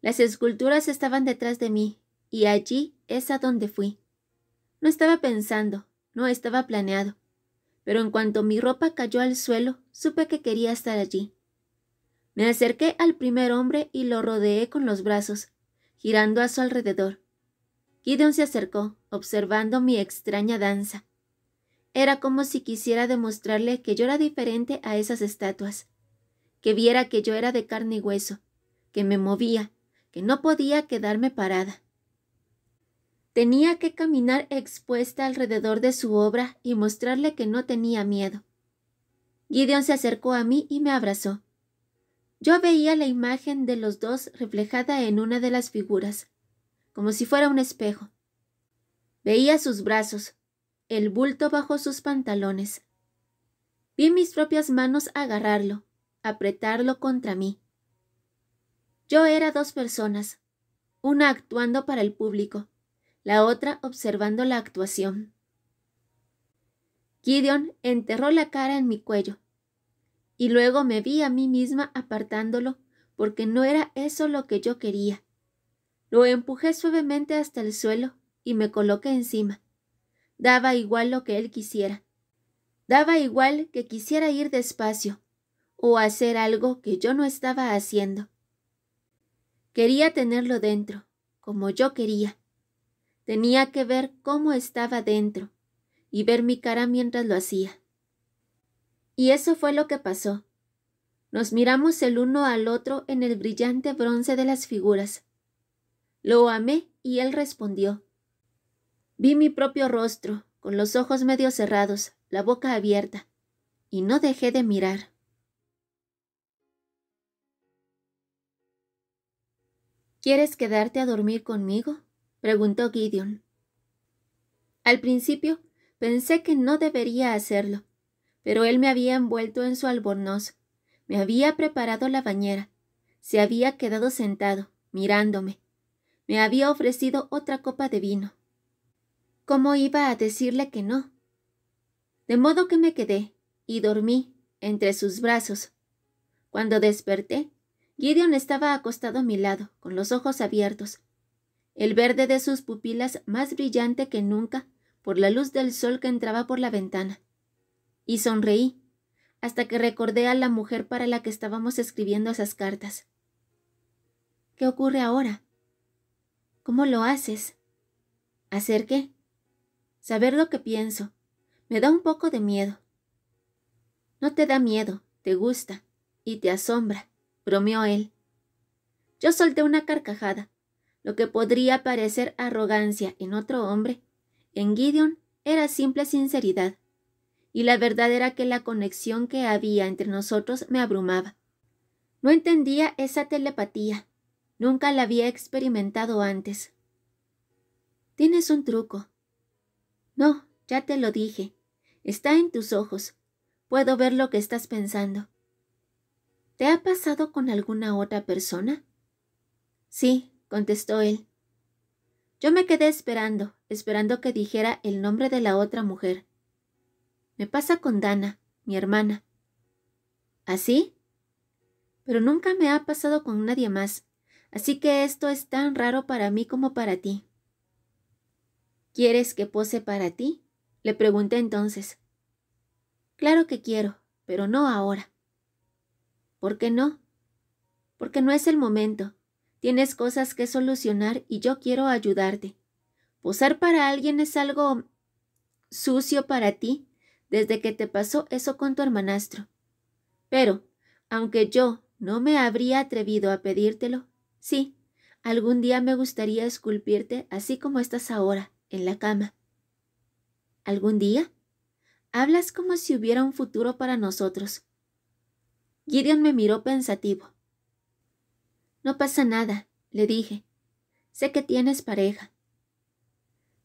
Las esculturas estaban detrás de mí, y allí es a donde fui. No estaba pensando, no estaba planeado, pero en cuanto mi ropa cayó al suelo, supe que quería estar allí. Me acerqué al primer hombre y lo rodeé con los brazos, girando a su alrededor. Gideon se acercó, observando mi extraña danza. Era como si quisiera demostrarle que yo era diferente a esas estatuas, que viera que yo era de carne y hueso, que me movía, que no podía quedarme parada. Tenía que caminar expuesta alrededor de su obra y mostrarle que no tenía miedo. Gideon se acercó a mí y me abrazó. Yo veía la imagen de los dos reflejada en una de las figuras, como si fuera un espejo. Veía sus brazos, el bulto bajo sus pantalones. Vi mis propias manos agarrarlo, apretarlo contra mí. Yo era 2 personas, una actuando para el público, la otra observando la actuación. Gideon enterró la cara en mi cuello, y luego me vi a mí misma apartándolo porque no era eso lo que yo quería. Lo empujé suavemente hasta el suelo y me coloqué encima. Daba igual lo que él quisiera. Daba igual que quisiera ir despacio o hacer algo que yo no estaba haciendo. Quería tenerlo dentro, como yo quería. Tenía que ver cómo estaba dentro y ver mi cara mientras lo hacía. Y eso fue lo que pasó. Nos miramos el uno al otro en el brillante bronce de las figuras. Lo amé y él respondió. Vi mi propio rostro, con los ojos medio cerrados, la boca abierta, y no dejé de mirar. ¿Quieres quedarte a dormir conmigo?, preguntó Gideon. Al principio pensé que no debería hacerlo, pero él me había envuelto en su albornoz, me había preparado la bañera, se había quedado sentado, mirándome, me había ofrecido otra copa de vino. ¿Cómo iba a decirle que no? De modo que me quedé y dormí entre sus brazos. Cuando desperté, Gideon estaba acostado a mi lado, con los ojos abiertos, el verde de sus pupilas más brillante que nunca por la luz del sol que entraba por la ventana. Y sonreí, hasta que recordé a la mujer para la que estábamos escribiendo esas cartas. ¿Qué ocurre ahora? ¿Cómo lo haces? ¿Hacer qué? Saber lo que pienso. Me da un poco de miedo. No te da miedo, te gusta y te asombra, bromeó él. Yo solté una carcajada. Lo que podría parecer arrogancia en otro hombre, en Gideon era simple sinceridad, y la verdad era que la conexión que había entre nosotros me abrumaba. No entendía esa telepatía, nunca la había experimentado antes. Tienes un truco. No, ya te lo dije. Está en tus ojos. Puedo ver lo que estás pensando. ¿Te ha pasado con alguna otra persona? Sí, contestó él. Yo me quedé esperando que dijera el nombre de la otra mujer. Me pasa con Dana, mi hermana. ¿Así? Pero nunca me ha pasado con nadie más, así que esto es tan raro para mí como para ti. ¿Quieres que pose para ti? Le pregunté entonces. Claro que quiero, pero no ahora. ¿Por qué no? Porque no es el momento. Tienes cosas que solucionar y yo quiero ayudarte. Posar para alguien es algo sucio para ti desde que te pasó eso con tu hermanastro. Pero, aunque yo no me habría atrevido a pedírtelo, sí, algún día me gustaría esculpirte así como estás ahora, en la cama. ¿Algún día? Hablas como si hubiera un futuro para nosotros. Gideon me miró pensativo. No pasa nada, le dije. Sé que tienes pareja.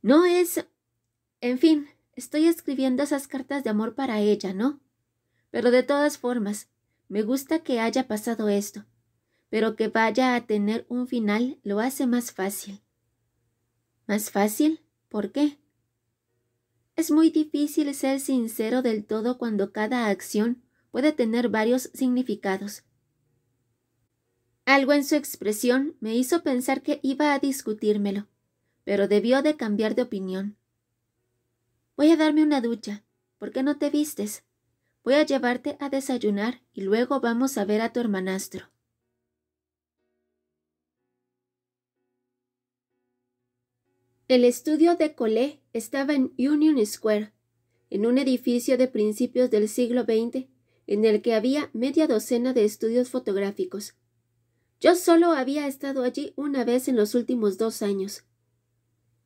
No es... En fin, estoy escribiendo esas cartas de amor para ella, ¿no? Pero de todas formas, me gusta que haya pasado esto, pero que vaya a tener un final lo hace más fácil. ¿Más fácil? ¿Por qué? Es muy difícil ser sincero del todo cuando cada acción puede tener varios significados. Algo en su expresión me hizo pensar que iba a discutírmelo, pero debió de cambiar de opinión. Voy a darme una ducha. ¿Por qué no te vistes? Voy a llevarte a desayunar y luego vamos a ver a tu hermanastro. El estudio de Colette estaba en Union Square, en un edificio de principios del siglo XX, en el que había media docena de estudios fotográficos. Yo solo había estado allí una vez en los últimos 2 años.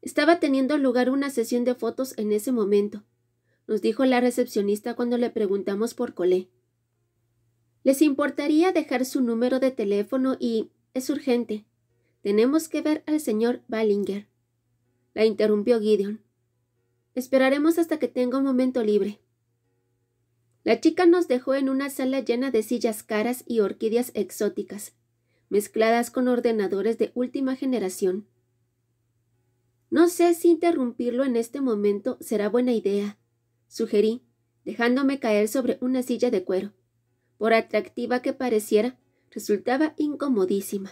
Estaba teniendo lugar una sesión de fotos en ese momento, nos dijo la recepcionista cuando le preguntamos por Colette. ¿Les importaría dejar su número de teléfono y... es urgente. Tenemos que ver al señor Ballinger. La interrumpió Gideon. Esperaremos hasta que tenga un momento libre. La chica nos dejó en una sala llena de sillas caras y orquídeas exóticas, mezcladas con ordenadores de última generación. No sé si interrumpirlo en este momento será buena idea, sugerí, dejándome caer sobre una silla de cuero. Por atractiva que pareciera, resultaba incomodísima.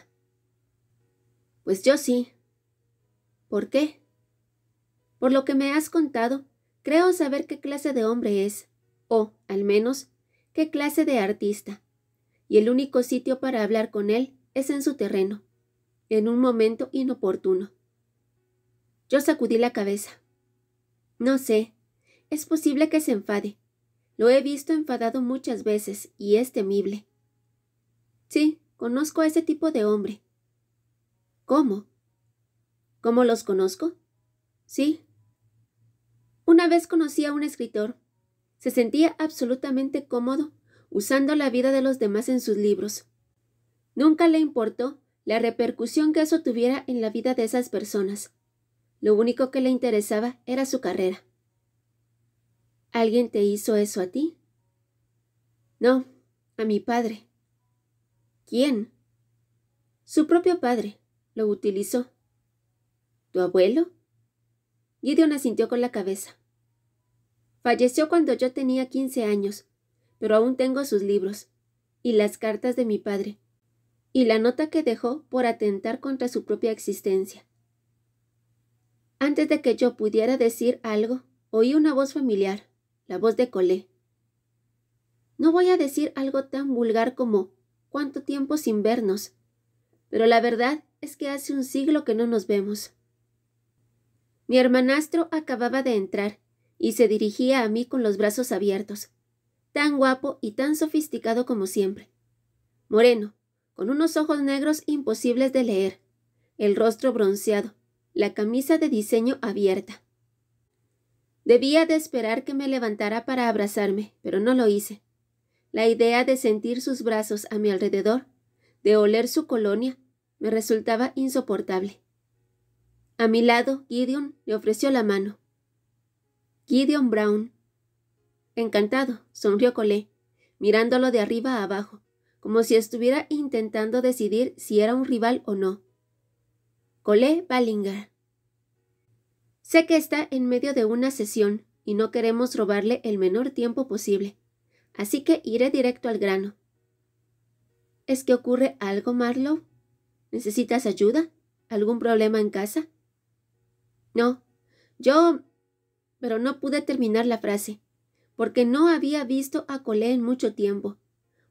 Pues yo sí. ¿Por qué? Por lo que me has contado, creo saber qué clase de hombre es, o, al menos, qué clase de artista, y el único sitio para hablar con él es en su terreno, en un momento inoportuno. Yo sacudí la cabeza. No sé, es posible que se enfade. Lo he visto enfadado muchas veces y es temible. Sí, conozco a ese tipo de hombre. ¿Cómo? ¿Cómo los conozco? Sí. Una vez conocí a un escritor. Se sentía absolutamente cómodo usando la vida de los demás en sus libros. Nunca le importó la repercusión que eso tuviera en la vida de esas personas. Lo único que le interesaba era su carrera. ¿Alguien te hizo eso a ti? No, a mi padre. ¿Quién? Su propio padre. Lo utilizó. ¿Tu abuelo? Gideon asintió con la cabeza. Falleció cuando yo tenía 15 años, pero aún tengo sus libros, y las cartas de mi padre, y la nota que dejó por atentar contra su propia existencia. Antes de que yo pudiera decir algo, oí una voz familiar, la voz de Colette. No voy a decir algo tan vulgar como «¿Cuánto tiempo sin vernos?», pero la verdad es que hace un siglo que no nos vemos. Mi hermanastro acababa de entrar y se dirigía a mí con los brazos abiertos, tan guapo y tan sofisticado como siempre. Moreno, con unos ojos negros imposibles de leer, el rostro bronceado, la camisa de diseño abierta. Debía de esperar que me levantara para abrazarme, pero no lo hice. La idea de sentir sus brazos a mi alrededor, de oler su colonia, me resultaba insoportable. A mi lado, Gideon le ofreció la mano. Gideon Brown. Encantado, sonrió Colette, mirándolo de arriba a abajo, como si estuviera intentando decidir si era un rival o no. Colette Ballinger. Sé que está en medio de una sesión y no queremos robarle el menor tiempo posible, así que iré directo al grano. ¿Es que ocurre algo, Marlowe? ¿Necesitas ayuda? ¿Algún problema en casa? No, pero no pude terminar la frase, porque no había visto a Colette en mucho tiempo,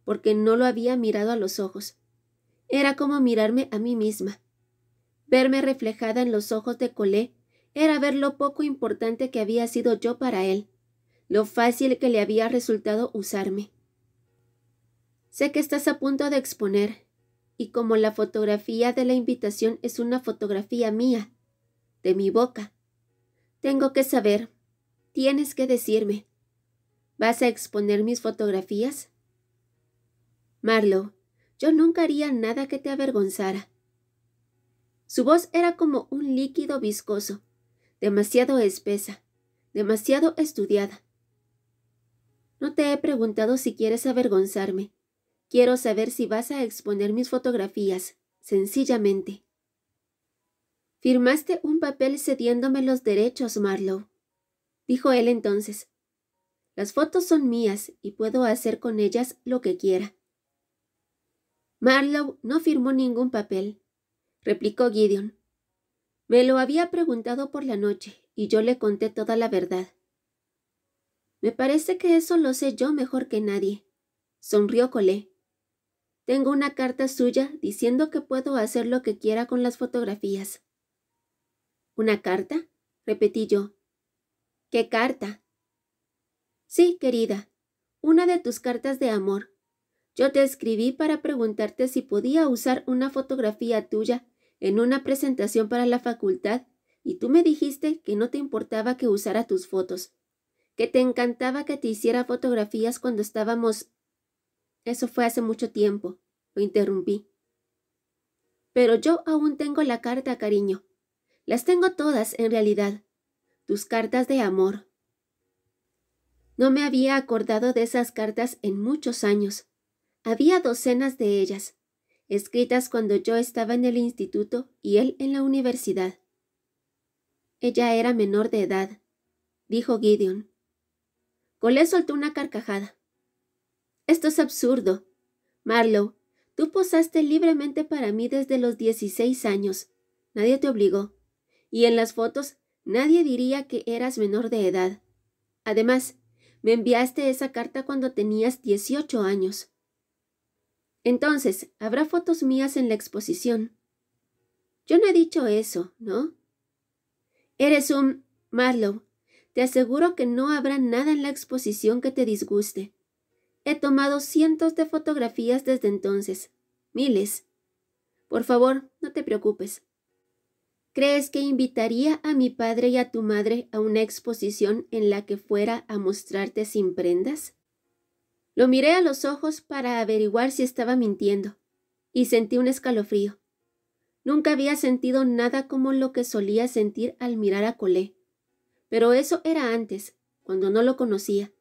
porque no lo había mirado a los ojos. Era como mirarme a mí misma. Verme reflejada en los ojos de Colette era ver lo poco importante que había sido yo para él, lo fácil que le había resultado usarme. Sé que estás a punto de exponer, y como la fotografía de la invitación es una fotografía mía, de mi boca, tengo que saber, tienes que decirme, ¿vas a exponer mis fotografías? Marlowe, yo nunca haría nada que te avergonzara. Su voz era como un líquido viscoso, demasiado espesa, demasiado estudiada. No te he preguntado si quieres avergonzarme. Quiero saber si vas a exponer mis fotografías, sencillamente. Firmaste un papel cediéndome los derechos, Marlowe, dijo él entonces. Las fotos son mías y puedo hacer con ellas lo que quiera. Marlowe no firmó ningún papel, replicó Gideon. Me lo había preguntado por la noche y yo le conté toda la verdad. Me parece que eso lo sé yo mejor que nadie, sonrió Colette. Tengo una carta suya diciendo que puedo hacer lo que quiera con las fotografías. ¿Una carta? Repetí yo. ¿Qué carta? Sí, querida, una de tus cartas de amor. Yo te escribí para preguntarte si podía usar una fotografía tuya en una presentación para la facultad y tú me dijiste que no te importaba que usara tus fotos, que te encantaba que te hiciera fotografías cuando estábamos... Eso fue hace mucho tiempo, lo interrumpí. Pero yo aún tengo la carta, cariño. Las tengo todas, en realidad. Tus cartas de amor. No me había acordado de esas cartas en muchos años. Había docenas de ellas, escritas cuando yo estaba en el instituto y él en la universidad. Ella era menor de edad, dijo Gideon. Colette soltó una carcajada. Esto es absurdo. Marlowe, tú posaste libremente para mí desde los 16 años. Nadie te obligó. Y en las fotos nadie diría que eras menor de edad. Además, me enviaste esa carta cuando tenías 18 años. Entonces, ¿habrá fotos mías en la exposición? Yo no he dicho eso, ¿no? Eres un... Marlowe, te aseguro que no habrá nada en la exposición que te disguste. He tomado cientos de fotografías desde entonces. Miles. Por favor, no te preocupes. ¿Crees que invitaría a mi padre y a tu madre a una exposición en la que fuera a mostrarte sin prendas? Lo miré a los ojos para averiguar si estaba mintiendo, y sentí un escalofrío. Nunca había sentido nada como lo que solía sentir al mirar a Colette. Pero eso era antes, cuando no lo conocía,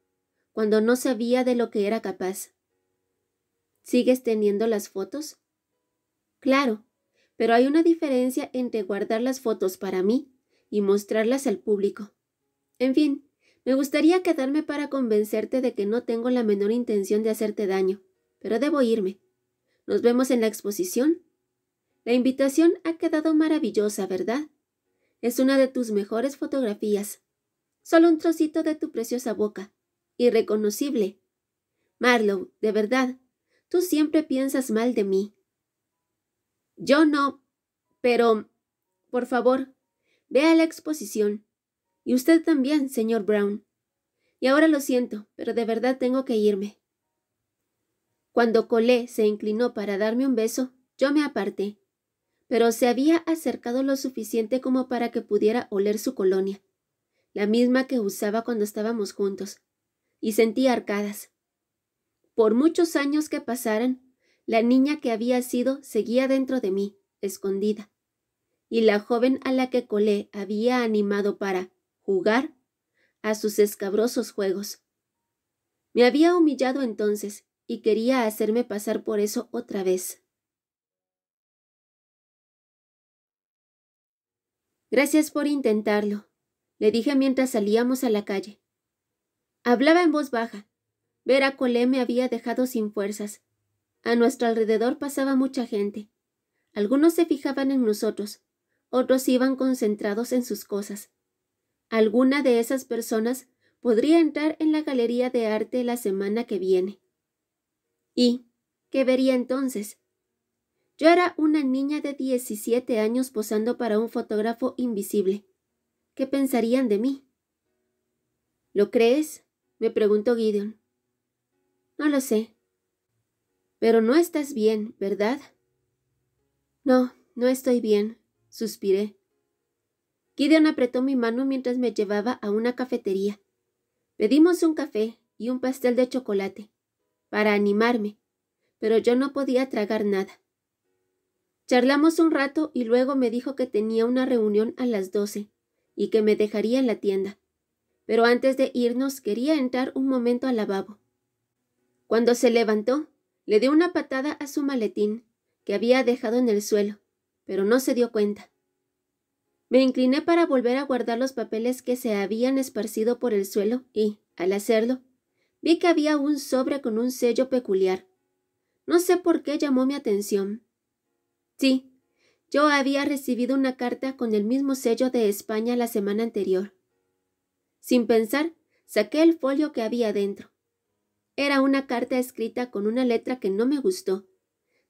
cuando no sabía de lo que era capaz. ¿Sigues teniendo las fotos? Claro, pero hay una diferencia entre guardar las fotos para mí y mostrarlas al público. En fin, me gustaría quedarme para convencerte de que no tengo la menor intención de hacerte daño, pero debo irme. ¿Nos vemos en la exposición? La invitación ha quedado maravillosa, ¿verdad? Es una de tus mejores fotografías. Solo un trocito de tu preciosa boca. Irreconocible. Marlowe, de verdad, tú siempre piensas mal de mí. Yo no, pero, por favor, ve a la exposición. Y usted también, señor Brown. Y ahora lo siento, pero de verdad tengo que irme. Cuando Colette se inclinó para darme un beso, yo me aparté, pero se había acercado lo suficiente como para que pudiera oler su colonia, la misma que usaba cuando estábamos juntos, y sentí arcadas. Por muchos años que pasaran, la niña que había sido seguía dentro de mí, escondida, y la joven a la que Colette había animado para jugar a sus escabrosos juegos. Me había humillado entonces y quería hacerme pasar por eso otra vez. Gracias por intentarlo, le dije mientras salíamos a la calle. Hablaba en voz baja. Ver a Colette me había dejado sin fuerzas. A nuestro alrededor pasaba mucha gente. Algunos se fijaban en nosotros, otros iban concentrados en sus cosas. Alguna de esas personas podría entrar en la galería de arte la semana que viene. ¿Y qué vería entonces? Yo era una niña de 17 años posando para un fotógrafo invisible. ¿Qué pensarían de mí? ¿Lo crees?, me preguntó Gideon. No lo sé. Pero no estás bien, ¿verdad? No, no estoy bien, suspiré. Gideon apretó mi mano mientras me llevaba a una cafetería. Pedimos un café y un pastel de chocolate, para animarme, pero yo no podía tragar nada. Charlamos un rato y luego me dijo que tenía una reunión a las 12 y que me dejaría en la tienda, pero antes de irnos quería entrar un momento al lavabo. Cuando se levantó, le di una patada a su maletín, que había dejado en el suelo, pero no se dio cuenta. Me incliné para volver a guardar los papeles que se habían esparcido por el suelo y, al hacerlo, vi que había un sobre con un sello peculiar. No sé por qué llamó mi atención. Sí, yo había recibido una carta con el mismo sello de España la semana anterior. Sin pensar, saqué el folio que había dentro. Era una carta escrita con una letra que no me gustó,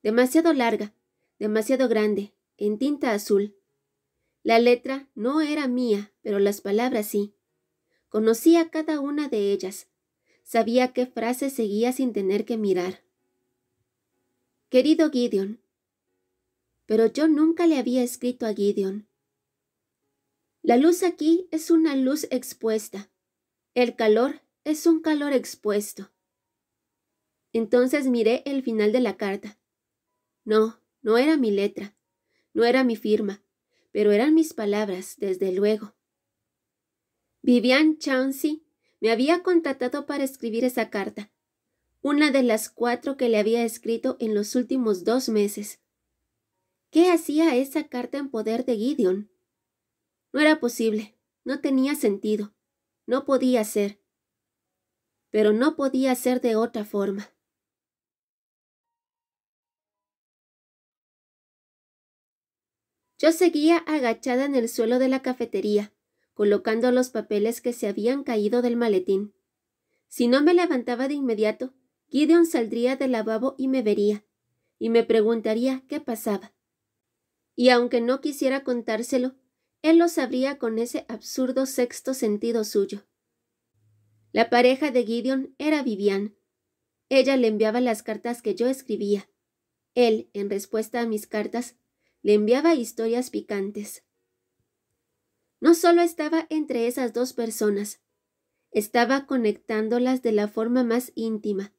demasiado larga, demasiado grande, en tinta azul. La letra no era mía, pero las palabras sí. Conocía cada una de ellas. Sabía qué frase seguía sin tener que mirar. Querido Gideon. Pero yo nunca le había escrito a Gideon. La luz aquí es una luz expuesta. El calor es un calor expuesto. Entonces miré el final de la carta. No, no era mi letra, no era mi firma, pero eran mis palabras, desde luego. Vivian Chauncey me había contratado para escribir esa carta, una de las 4 que le había escrito en los últimos 2 meses. ¿Qué hacía esa carta en poder de Gideon? No era posible, no tenía sentido, no podía ser. Pero no podía ser de otra forma. Yo seguía agachada en el suelo de la cafetería, colocando los papeles que se habían caído del maletín. Si no me levantaba de inmediato, Gideon saldría del lavabo y me vería, y me preguntaría qué pasaba. Y aunque no quisiera contárselo, él lo sabría con ese absurdo sexto sentido suyo. La pareja de Gideon era Vivian. Ella le enviaba las cartas que yo escribía. Él, en respuesta a mis cartas, le enviaba historias picantes. No solo estaba entre esas 2 personas, estaba conectándolas de la forma más íntima,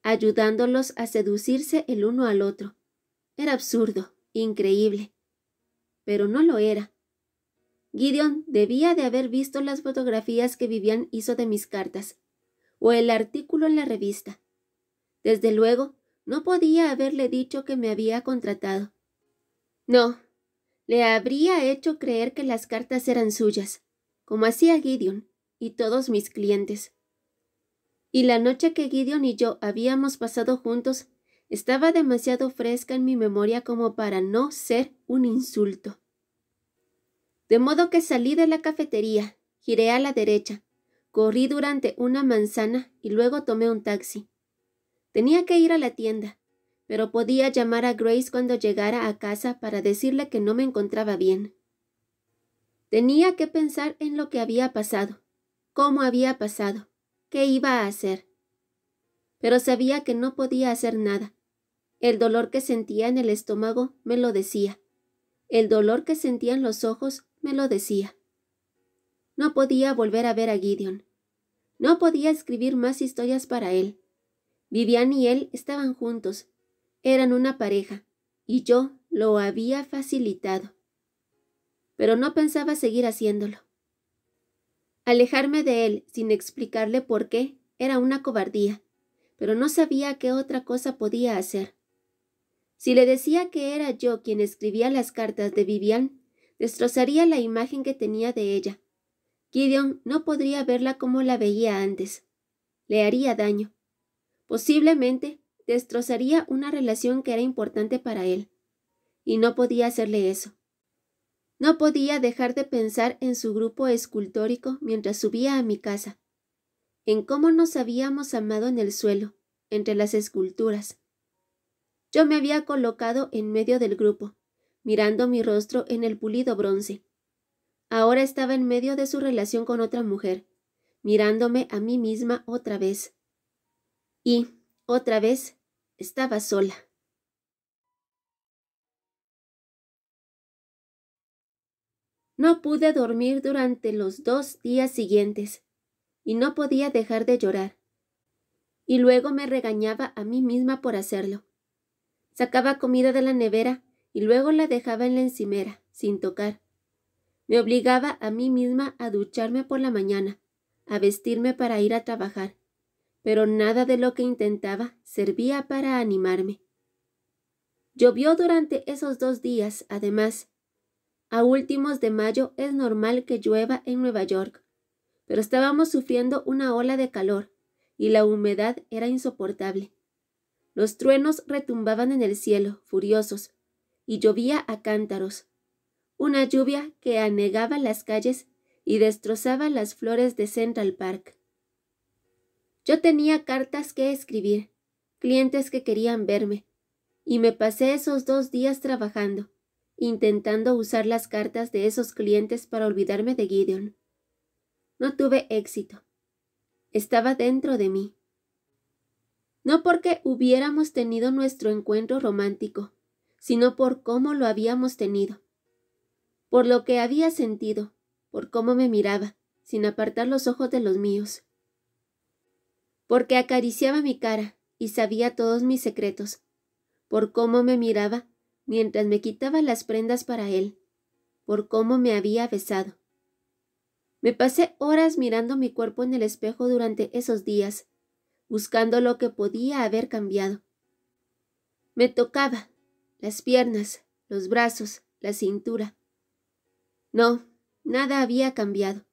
ayudándolos a seducirse el uno al otro. Era absurdo, increíble. Pero no lo era. Gideon debía de haber visto las fotografías que Vivian hizo de mis cartas, o el artículo en la revista. Desde luego, no podía haberle dicho que me había contratado. No, le habría hecho creer que las cartas eran suyas, como hacía Gideon y todos mis clientes. Y la noche que Gideon y yo habíamos pasado juntos estaba demasiado fresca en mi memoria como para no ser un insulto. De modo que salí de la cafetería, giré a la derecha, corrí durante una manzana y luego tomé un taxi. Tenía que ir a la tienda, pero podía llamar a Grace cuando llegara a casa para decirle que no me encontraba bien. Tenía que pensar en lo que había pasado, cómo había pasado, qué iba a hacer. Pero sabía que no podía hacer nada. El dolor que sentía en el estómago me lo decía. El dolor que sentía en los ojos me lo decía. No podía volver a ver a Gideon. No podía escribir más historias para él. Vivian y él estaban juntos. Eran una pareja, y yo lo había facilitado. pero no pensaba seguir haciéndolo. Alejarme de él sin explicarle por qué era una cobardía, pero no sabía qué otra cosa podía hacer. Si le decía que era yo quien escribía las cartas de Vivian, destrozaría la imagen que tenía de ella. Gideon no podría verla como la veía antes. Le haría daño. Posiblemente destrozaría una relación que era importante para él. Y no podía hacerle eso. No podía dejar de pensar en su grupo escultórico mientras subía a mi casa, en cómo nos habíamos amado en el suelo, entre las esculturas. Yo me había colocado en medio del grupo, mirando mi rostro en el pulido bronce. Ahora estaba en medio de su relación con otra mujer, mirándome a mí misma otra vez. Y, otra vez, estaba sola. No pude dormir durante los 2 días siguientes, y no podía dejar de llorar. Y luego me regañaba a mí misma por hacerlo. Sacaba comida de la nevera y luego la dejaba en la encimera, sin tocar. Me obligaba a mí misma a ducharme por la mañana, a vestirme para ir a trabajar, pero nada de lo que intentaba servía para animarme. Llovió durante esos 2 días, además. A últimos de mayo es normal que llueva en Nueva York, pero estábamos sufriendo una ola de calor y la humedad era insoportable. Los truenos retumbaban en el cielo, furiosos, y llovía a cántaros. Una lluvia que anegaba las calles y destrozaba las flores de Central Park. Yo tenía cartas que escribir, clientes que querían verme, y me pasé esos 2 días trabajando, intentando usar las cartas de esos clientes para olvidarme de Gideon. No tuve éxito. Estaba dentro de mí. No porque hubiéramos tenido nuestro encuentro romántico, sino por cómo lo habíamos tenido, por lo que había sentido, por cómo me miraba, sin apartar los ojos de los míos, porque acariciaba mi cara y sabía todos mis secretos, por cómo me miraba mientras me quitaba las prendas para él, por cómo me había besado. Me pasé horas mirando mi cuerpo en el espejo durante esos días, buscando lo que podía haber cambiado. Me tocaba las piernas, los brazos, la cintura. No, nada había cambiado,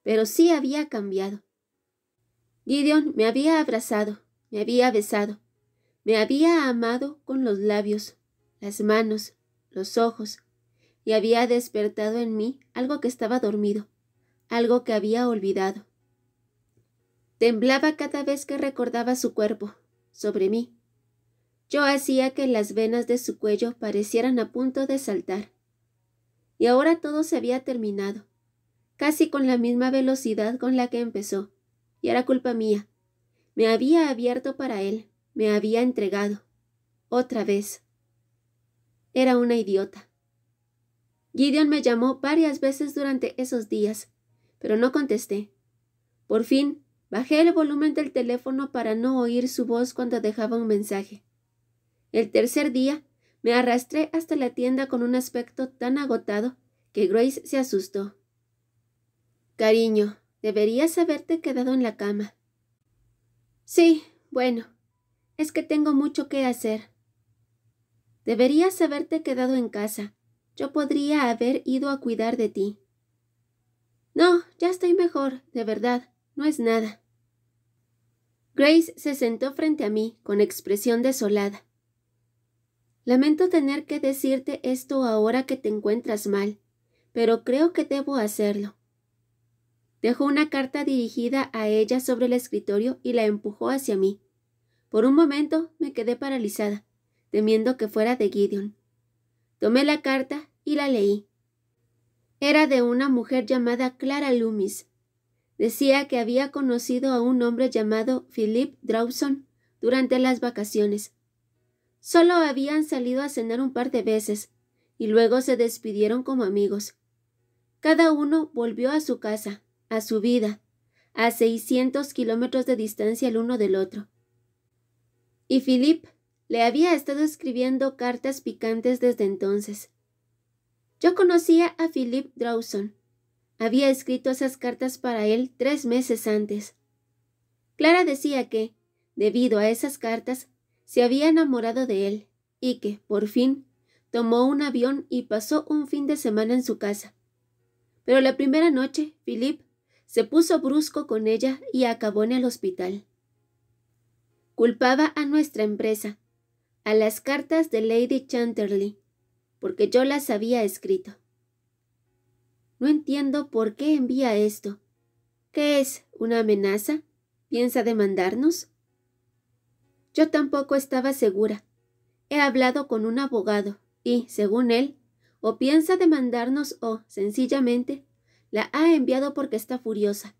pero sí había cambiado. Gideon me había abrazado, me había besado, me había amado con los labios, las manos, los ojos, y había despertado en mí algo que estaba dormido, algo que había olvidado. Temblaba cada vez que recordaba su cuerpo, sobre mí. Yo hacía que las venas de su cuello parecieran a punto de saltar. Y ahora todo se había terminado, casi con la misma velocidad con la que empezó, y era culpa mía. Me había abierto para él, me había entregado. Otra vez. Era una idiota. Gideon me llamó varias veces durante esos días, pero no contesté. Por fin, bajé el volumen del teléfono para no oír su voz cuando dejaba un mensaje. El tercer día, me arrastré hasta la tienda con un aspecto tan agotado que Grace se asustó. Cariño, deberías haberte quedado en la cama. Sí, bueno, es que tengo mucho que hacer. Deberías haberte quedado en casa. Yo podría haber ido a cuidar de ti. No, ya estoy mejor, de verdad, no es nada. Grace se sentó frente a mí con expresión desolada. Lamento tener que decirte esto ahora que te encuentras mal, pero creo que debo hacerlo. Dejó una carta dirigida a ella sobre el escritorio y la empujó hacia mí. Por un momento me quedé paralizada, temiendo que fuera de Gideon. Tomé la carta y la leí. Era de una mujer llamada Clara Loomis. Decía que había conocido a un hombre llamado Philip Drawson durante las vacaciones. Solo habían salido a cenar un par de veces y luego se despidieron como amigos. Cada uno volvió a su casa, a su vida, a 600 kilómetros de distancia el uno del otro. Y Philip le había estado escribiendo cartas picantes desde entonces. Yo conocía a Philip Dawson. Había escrito esas cartas para él 3 meses antes. Clara decía que, debido a esas cartas, se había enamorado de él y que, por fin, tomó un avión y pasó un fin de semana en su casa. Pero la primera noche, Philip se puso brusco con ella y acabó en el hospital. Culpaba a nuestra empresa, a las cartas de Lady Chatterley, porque yo las había escrito. No entiendo por qué envía esto. ¿Qué es? ¿Una amenaza? ¿Piensa demandarnos? Yo tampoco estaba segura. He hablado con un abogado y, según él, o piensa demandarnos o, sencillamente, la ha enviado porque está furiosa.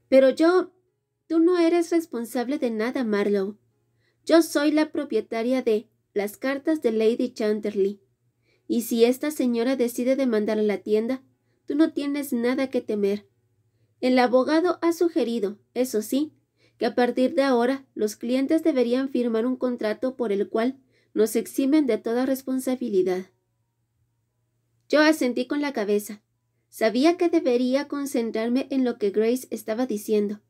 Pero tú no eres responsable de nada, Marlowe. Yo soy la propietaria de las cartas de Lady Chatterley. Y si esta señora decide demandar a la tienda, tú no tienes nada que temer. El abogado ha sugerido, eso sí, que a partir de ahora los clientes deberían firmar un contrato por el cual nos eximen de toda responsabilidad. Yo asentí con la cabeza. Sabía que debería concentrarme en lo que Grace estaba diciendo,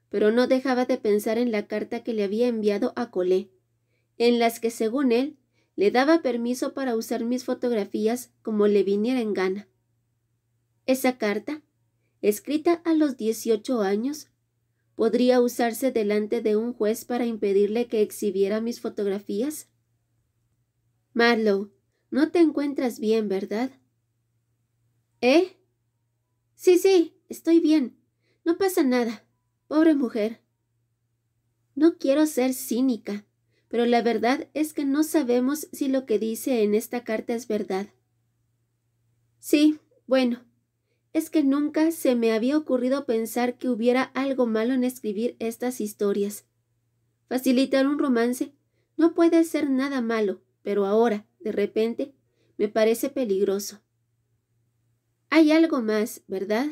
pero no dejaba de pensar en la carta que le había enviado a Colette, en las que, según él, le daba permiso para usar mis fotografías como le viniera en gana. Esa carta, escrita a los 18 años, ¿podría usarse delante de un juez para impedirle que exhibiera mis fotografías? Marlowe, no te encuentras bien, ¿verdad? ¿Eh? Sí, estoy bien. No pasa nada. Pobre mujer. No quiero ser cínica, pero la verdad es que no sabemos si lo que dice en esta carta es verdad. Sí, bueno, es que nunca se me había ocurrido pensar que hubiera algo malo en escribir estas historias. Facilitar un romance no puede ser nada malo, pero ahora, de repente, me parece peligroso. Hay algo más, ¿verdad?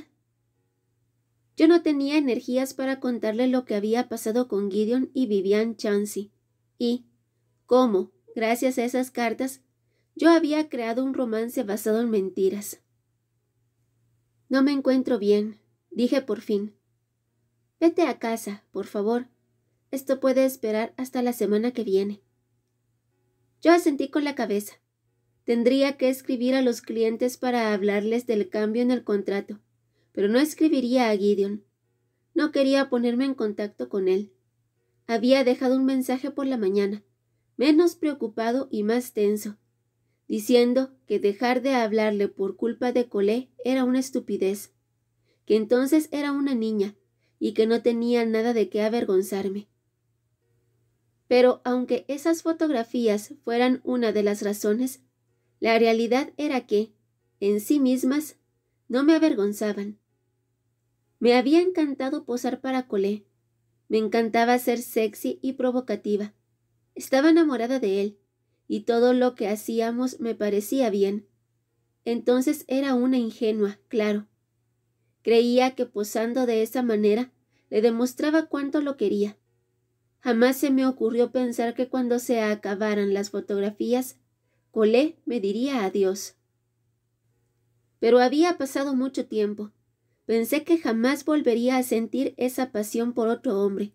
Yo no tenía energías para contarle lo que había pasado con Gideon y Vivian Chansey, y cómo, gracias a esas cartas, yo había creado un romance basado en mentiras. No me encuentro bien, dije por fin. Vete a casa, por favor. Esto puede esperar hasta la semana que viene. Yo asentí con la cabeza. Tendría que escribir a los clientes para hablarles del cambio en el contrato, pero no escribiría a Gideon. No quería ponerme en contacto con él. Había dejado un mensaje por la mañana, menos preocupado y más tenso, diciendo que dejar de hablarle por culpa de Colette era una estupidez, que entonces era una niña y que no tenía nada de qué avergonzarme. Pero aunque esas fotografías fueran una de las razones, la realidad era que, en sí mismas, no me avergonzaban. Me había encantado posar para Colette. Me encantaba ser sexy y provocativa. Estaba enamorada de él, y todo lo que hacíamos me parecía bien. Entonces era una ingenua, claro. Creía que posando de esa manera le demostraba cuánto lo quería. Jamás se me ocurrió pensar que cuando se acabaran las fotografías, Colette me diría adiós. Pero había pasado mucho tiempo. Pensé que jamás volvería a sentir esa pasión por otro hombre,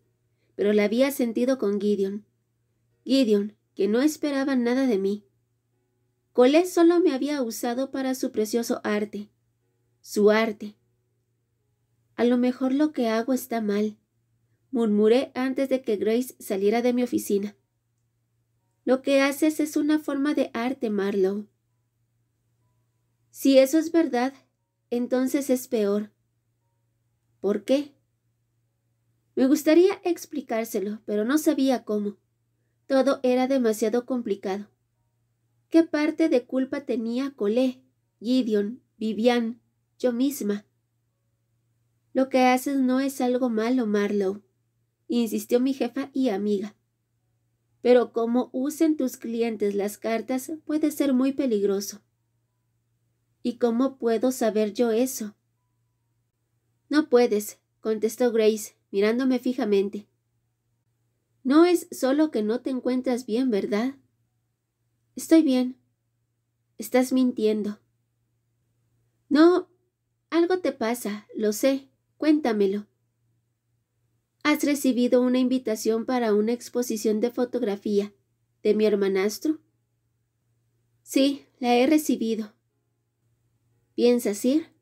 pero la había sentido con Gideon. Gideon, que no esperaba nada de mí. Colette solo me había usado para su precioso arte. Su arte. A lo mejor lo que hago está mal, murmuré antes de que Grace saliera de mi oficina. Lo que haces es una forma de arte, Marlowe. Si eso es verdad, entonces es peor. ¿Por qué? Me gustaría explicárselo, pero no sabía cómo. Todo era demasiado complicado. ¿Qué parte de culpa tenía Colette, Gideon, Vivian, yo misma? Lo que haces no es algo malo, Marlowe, insistió mi jefa y amiga. Pero como usen tus clientes las cartas puede ser muy peligroso. ¿Y cómo puedo saber yo eso? No puedes, contestó Grace, mirándome fijamente. No es solo que no te encuentras bien, ¿verdad? Estoy bien. Estás mintiendo. No, algo te pasa, lo sé. Cuéntamelo. ¿Has recibido una invitación para una exposición de fotografía de mi hermanastro? Sí, la he recibido. ¿Piensas ir?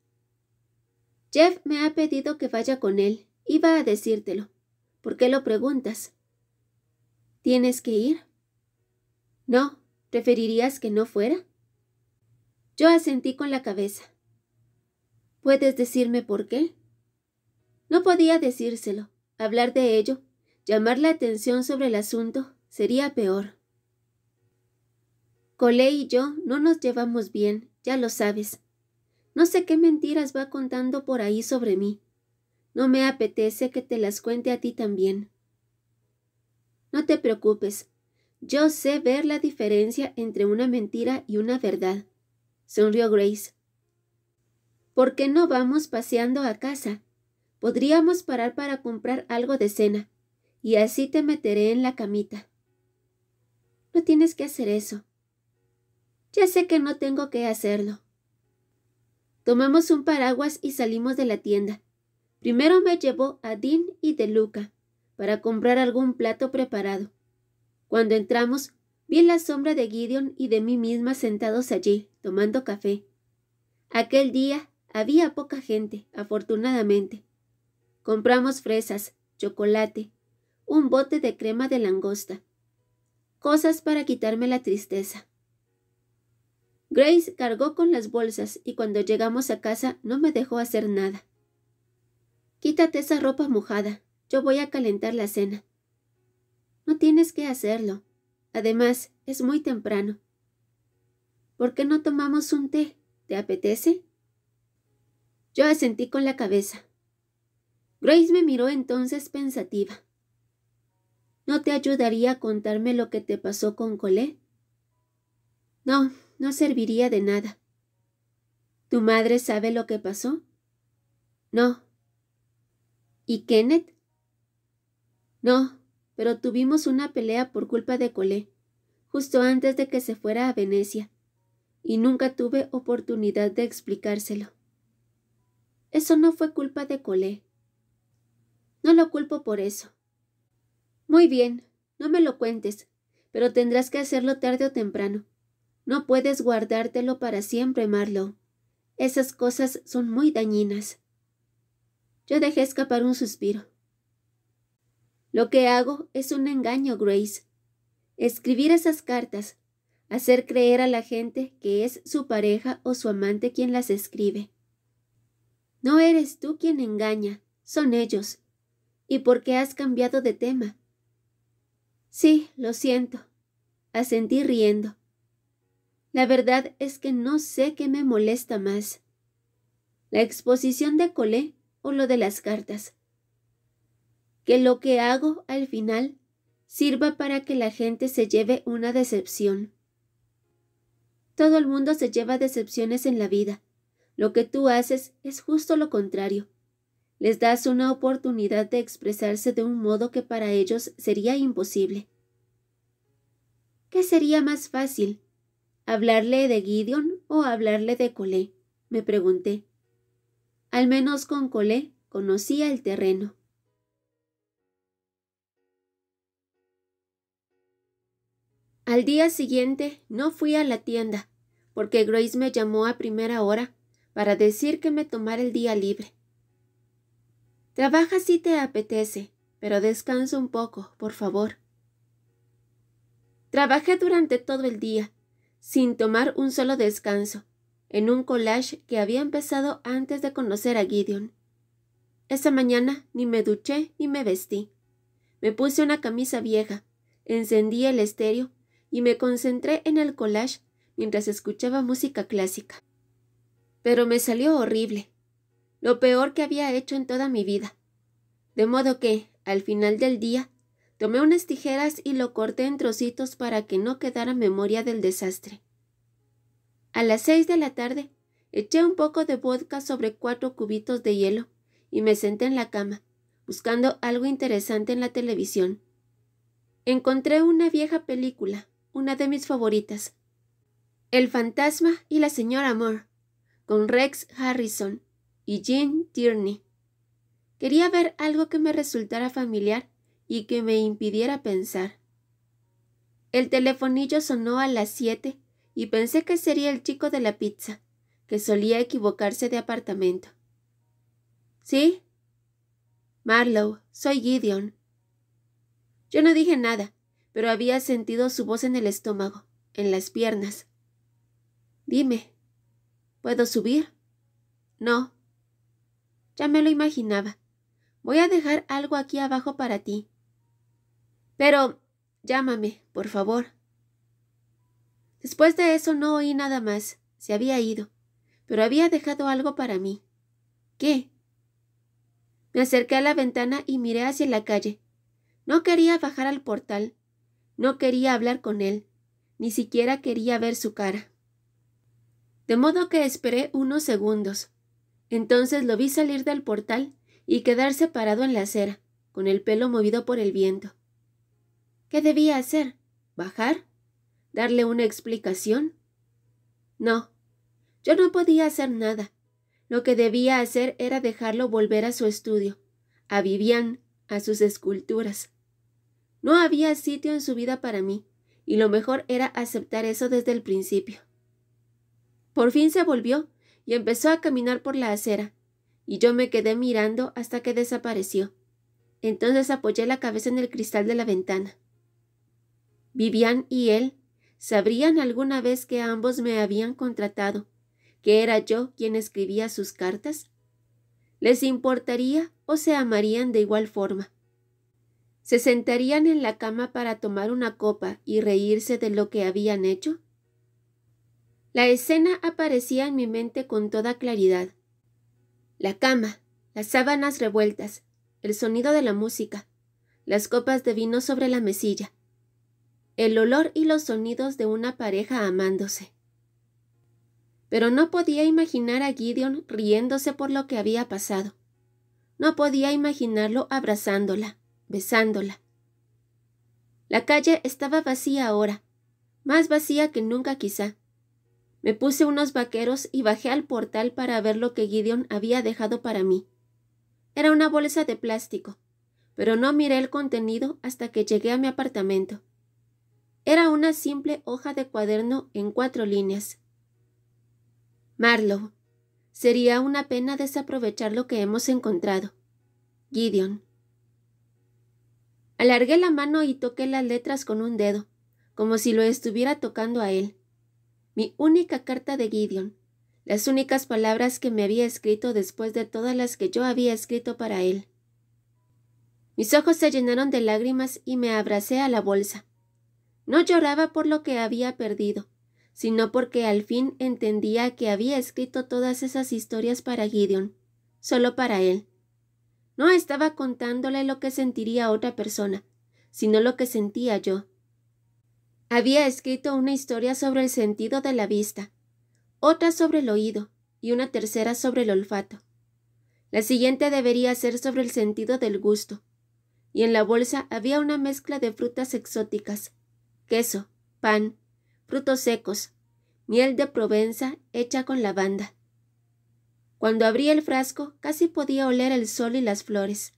Jeff me ha pedido que vaya con él. Iba a decírtelo. ¿Por qué lo preguntas? ¿Tienes que ir? No, ¿preferirías que no fuera? Yo asentí con la cabeza. ¿Puedes decirme por qué? No podía decírselo. Hablar de ello, llamar la atención sobre el asunto, sería peor. Cole y yo no nos llevamos bien, ya lo sabes. No sé qué mentiras va contando por ahí sobre mí. No me apetece que te las cuente a ti también. No te preocupes. Yo sé ver la diferencia entre una mentira y una verdad, sonrió Grace. ¿Por qué no vamos paseando a casa? Podríamos parar para comprar algo de cena, y así te meteré en la camita. No tienes que hacer eso. Ya sé que no tengo que hacerlo. Tomamos un paraguas y salimos de la tienda. Primero me llevó a Dean y De Luca para comprar algún plato preparado. Cuando entramos, vi la sombra de Gideon y de mí misma sentados allí, tomando café. Aquel día había poca gente, afortunadamente. Compramos fresas, chocolate, un bote de crema de langosta. Cosas para quitarme la tristeza. Grace cargó con las bolsas y cuando llegamos a casa no me dejó hacer nada. Quítate esa ropa mojada, yo voy a calentar la cena. No tienes que hacerlo. Además, es muy temprano. ¿Por qué no tomamos un té? ¿Te apetece? Yo asentí con la cabeza. Grace me miró entonces pensativa. ¿No te ayudaría a contarme lo que te pasó con Cole? No, no serviría de nada. ¿Tu madre sabe lo que pasó? No. ¿Y Kenneth? No, pero tuvimos una pelea por culpa de Cole, justo antes de que se fuera a Venecia, y nunca tuve oportunidad de explicárselo. Eso no fue culpa de Cole. No lo culpo por eso. Muy bien, no me lo cuentes, pero tendrás que hacerlo tarde o temprano. No puedes guardártelo para siempre, Marlowe. Esas cosas son muy dañinas. Yo dejé escapar un suspiro. Lo que hago es un engaño, Grace. Escribir esas cartas, hacer creer a la gente que es su pareja o su amante quien las escribe. No eres tú quien engaña, son ellos. ¿Y por qué has cambiado de tema? Sí, lo siento. Asentí riendo. La verdad es que no sé qué me molesta más. ¿La exposición de Cole o lo de las cartas? Que lo que hago al final sirva para que la gente se lleve una decepción. Todo el mundo se lleva decepciones en la vida. Lo que tú haces es justo lo contrario. Les das una oportunidad de expresarse de un modo que para ellos sería imposible. ¿Qué sería más fácil? ¿Hablarle de Gideon o hablarle de Cole? Me pregunté. Al menos con Cole conocía el terreno. Al día siguiente no fui a la tienda, porque Grace me llamó a primera hora para decir que me tomara el día libre. Trabaja si te apetece, pero descansa un poco, por favor. Trabajé durante todo el día, sin tomar un solo descanso, en un collage que había empezado antes de conocer a Gideon. Esa mañana ni me duché ni me vestí. Me puse una camisa vieja, encendí el estéreo y me concentré en el collage mientras escuchaba música clásica. Pero me salió horrible, lo peor que había hecho en toda mi vida. De modo que, al final del día, tomé unas tijeras y lo corté en trocitos para que no quedara memoria del desastre. A las 6 de la tarde, eché un poco de vodka sobre 4 cubitos de hielo y me senté en la cama, buscando algo interesante en la televisión. Encontré una vieja película, una de mis favoritas. El fantasma y la señora Moore, con Rex Harrison y Jean Tierney. Quería ver algo que me resultara familiar y que me impidiera pensar. El telefonillo sonó a las 7 y pensé que sería el chico de la pizza, que solía equivocarse de apartamento. ¿Sí? Marlowe, soy Gideon. Yo no dije nada, pero había sentido su voz en el estómago, en las piernas. Dime, ¿puedo subir? No. Ya me lo imaginaba. Voy a dejar algo aquí abajo para ti. Pero llámame, por favor. Después de eso no oí nada más. Se había ido, pero había dejado algo para mí. ¿Qué? Me acerqué a la ventana y miré hacia la calle. No quería bajar al portal. No quería hablar con él. Ni siquiera quería ver su cara. De modo que esperé unos segundos. Entonces lo vi salir del portal y quedarse parado en la acera, con el pelo movido por el viento. ¿Qué debía hacer? ¿Bajar? ¿Darle una explicación? No, yo no podía hacer nada. Lo que debía hacer era dejarlo volver a su estudio, a Vivian, a sus esculturas. No había sitio en su vida para mí, y lo mejor era aceptar eso desde el principio. Por fin se volvió y empezó a caminar por la acera, y yo me quedé mirando hasta que desapareció. Entonces apoyé la cabeza en el cristal de la ventana. Vivian y él sabrían alguna vez que ambos me habían contratado, que era yo quien escribía sus cartas. ¿Les importaría o se amarían de igual forma? ¿Se sentarían en la cama para tomar una copa y reírse de lo que habían hecho? La escena aparecía en mi mente con toda claridad. La cama, las sábanas revueltas, el sonido de la música, las copas de vino sobre la mesilla, el olor y los sonidos de una pareja amándose. Pero no podía imaginar a Gideon riéndose por lo que había pasado. No podía imaginarlo abrazándola, besándola. La calle estaba vacía ahora, más vacía que nunca quizá. Me puse unos vaqueros y bajé al portal para ver lo que Gideon había dejado para mí. Era una bolsa de plástico, pero no miré el contenido hasta que llegué a mi apartamento. Era una simple hoja de cuaderno en 4 líneas. Marlowe, sería una pena desaprovechar lo que hemos encontrado. Gideon. Alargué la mano y toqué las letras con un dedo, como si lo estuviera tocando a él. Mi única carta de Gideon, las únicas palabras que me había escrito después de todas las que yo había escrito para él. Mis ojos se llenaron de lágrimas y me abracé a la bolsa. No lloraba por lo que había perdido, sino porque al fin entendía que había escrito todas esas historias para Gideon, solo para él. No estaba contándole lo que sentiría otra persona, sino lo que sentía yo. Había escrito una historia sobre el sentido de la vista, otra sobre el oído y una tercera sobre el olfato. La siguiente debería ser sobre el sentido del gusto, y en la bolsa había una mezcla de frutas exóticas, queso, pan, frutos secos, miel de Provenza hecha con lavanda. Cuando abrí el frasco casi podía oler el sol y las flores.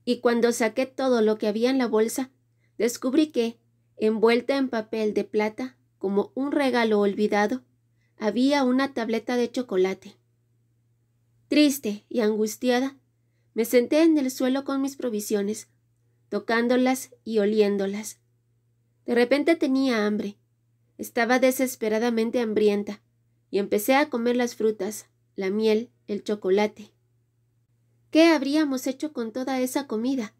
Y cuando saqué todo lo que había en la bolsa, descubrí que, envuelta en papel de plata, como un regalo olvidado, había una tableta de chocolate. Triste y angustiada, me senté en el suelo con mis provisiones, tocándolas y oliéndolas. De repente tenía hambre. Estaba desesperadamente hambrienta, y empecé a comer las frutas, la miel, el chocolate. ¿Qué habríamos hecho con toda esa comida?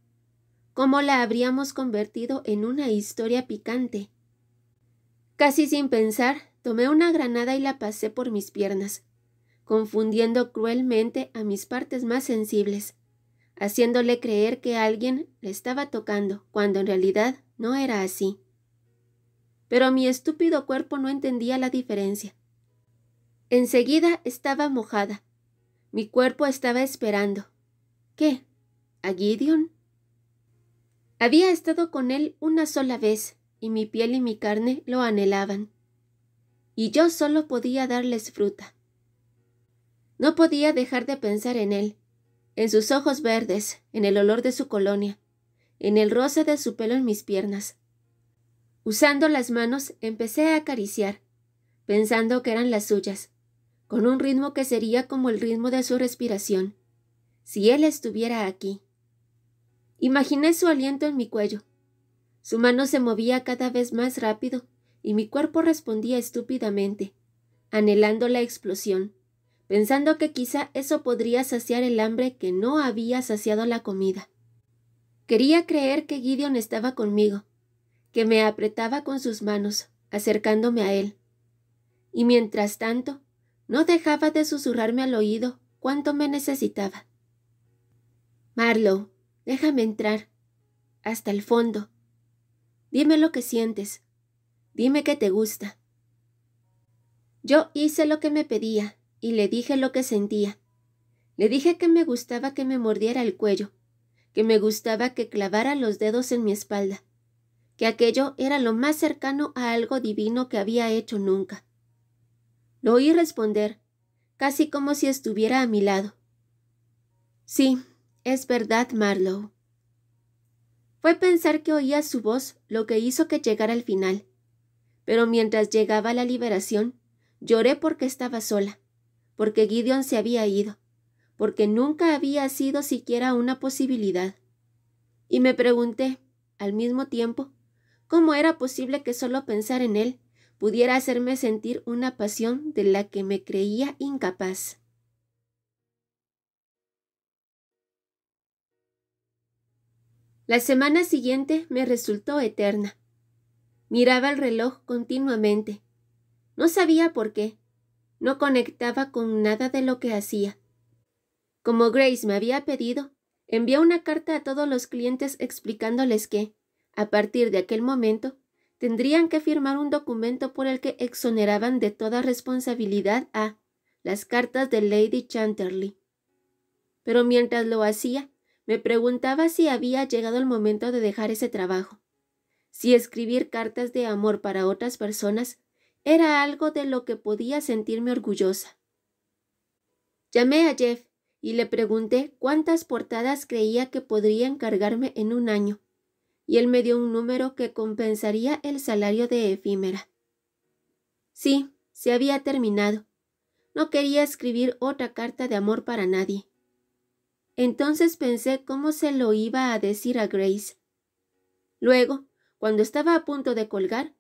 ¿Cómo la habríamos convertido en una historia picante? Casi sin pensar, tomé una granada y la pasé por mis piernas, confundiendo cruelmente a mis partes más sensibles, haciéndole creer que alguien le estaba tocando, cuando en realidad no era así. Pero mi estúpido cuerpo no entendía la diferencia. Enseguida estaba mojada. Mi cuerpo estaba esperando. ¿Qué? ¿A Gideon? Había estado con él una sola vez, y mi piel y mi carne lo anhelaban. y yo solo podía darles fruta. No podía dejar de pensar en él, en sus ojos verdes, en el olor de su colonia, en el roce de su pelo en mis piernas. Usando las manos empecé a acariciar, pensando que eran las suyas, con un ritmo que sería como el ritmo de su respiración, si él estuviera aquí. Imaginé su aliento en mi cuello. Su mano se movía cada vez más rápido y mi cuerpo respondía estúpidamente, anhelando la explosión, pensando que quizá eso podría saciar el hambre que no había saciado la comida. Quería creer que Gideon estaba conmigo, que me apretaba con sus manos, acercándome a él. Y mientras tanto, no dejaba de susurrarme al oído cuánto me necesitaba. Marlowe, déjame entrar, hasta el fondo. Dime lo que sientes. Dime que te gusta. Yo hice lo que me pedía y le dije lo que sentía. Le dije que me gustaba que me mordiera el cuello, que me gustaba que clavara los dedos en mi espalda, que aquello era lo más cercano a algo divino que había hecho nunca. Lo oí responder, casi como si estuviera a mi lado. Sí, es verdad, Marlowe. Fue pensar que oía su voz lo que hizo que llegara al final. Pero mientras llegaba la liberación, lloré porque estaba sola, porque Gideon se había ido, porque nunca había sido siquiera una posibilidad. Y me pregunté, al mismo tiempo, cómo era posible que solo pensar en él pudiera hacerme sentir una pasión de la que me creía incapaz. La semana siguiente me resultó eterna. Miraba el reloj continuamente. No sabía por qué. No conectaba con nada de lo que hacía. Como Grace me había pedido, envié una carta a todos los clientes explicándoles que, a partir de aquel momento, tendrían que firmar un documento por el que exoneraban de toda responsabilidad a las cartas de Lady Chanterley. Pero mientras lo hacía, me preguntaba si había llegado el momento de dejar ese trabajo, si escribir cartas de amor para otras personas era algo de lo que podía sentirme orgullosa. Llamé a Jeff y le pregunté cuántas portadas creía que podría encargarme en un año, y él me dio un número que compensaría el salario de efímera. Sí, se había terminado. No quería escribir otra carta de amor para nadie. Entonces pensé cómo se lo iba a decir a Grace. Luego, cuando estaba a punto de colgar,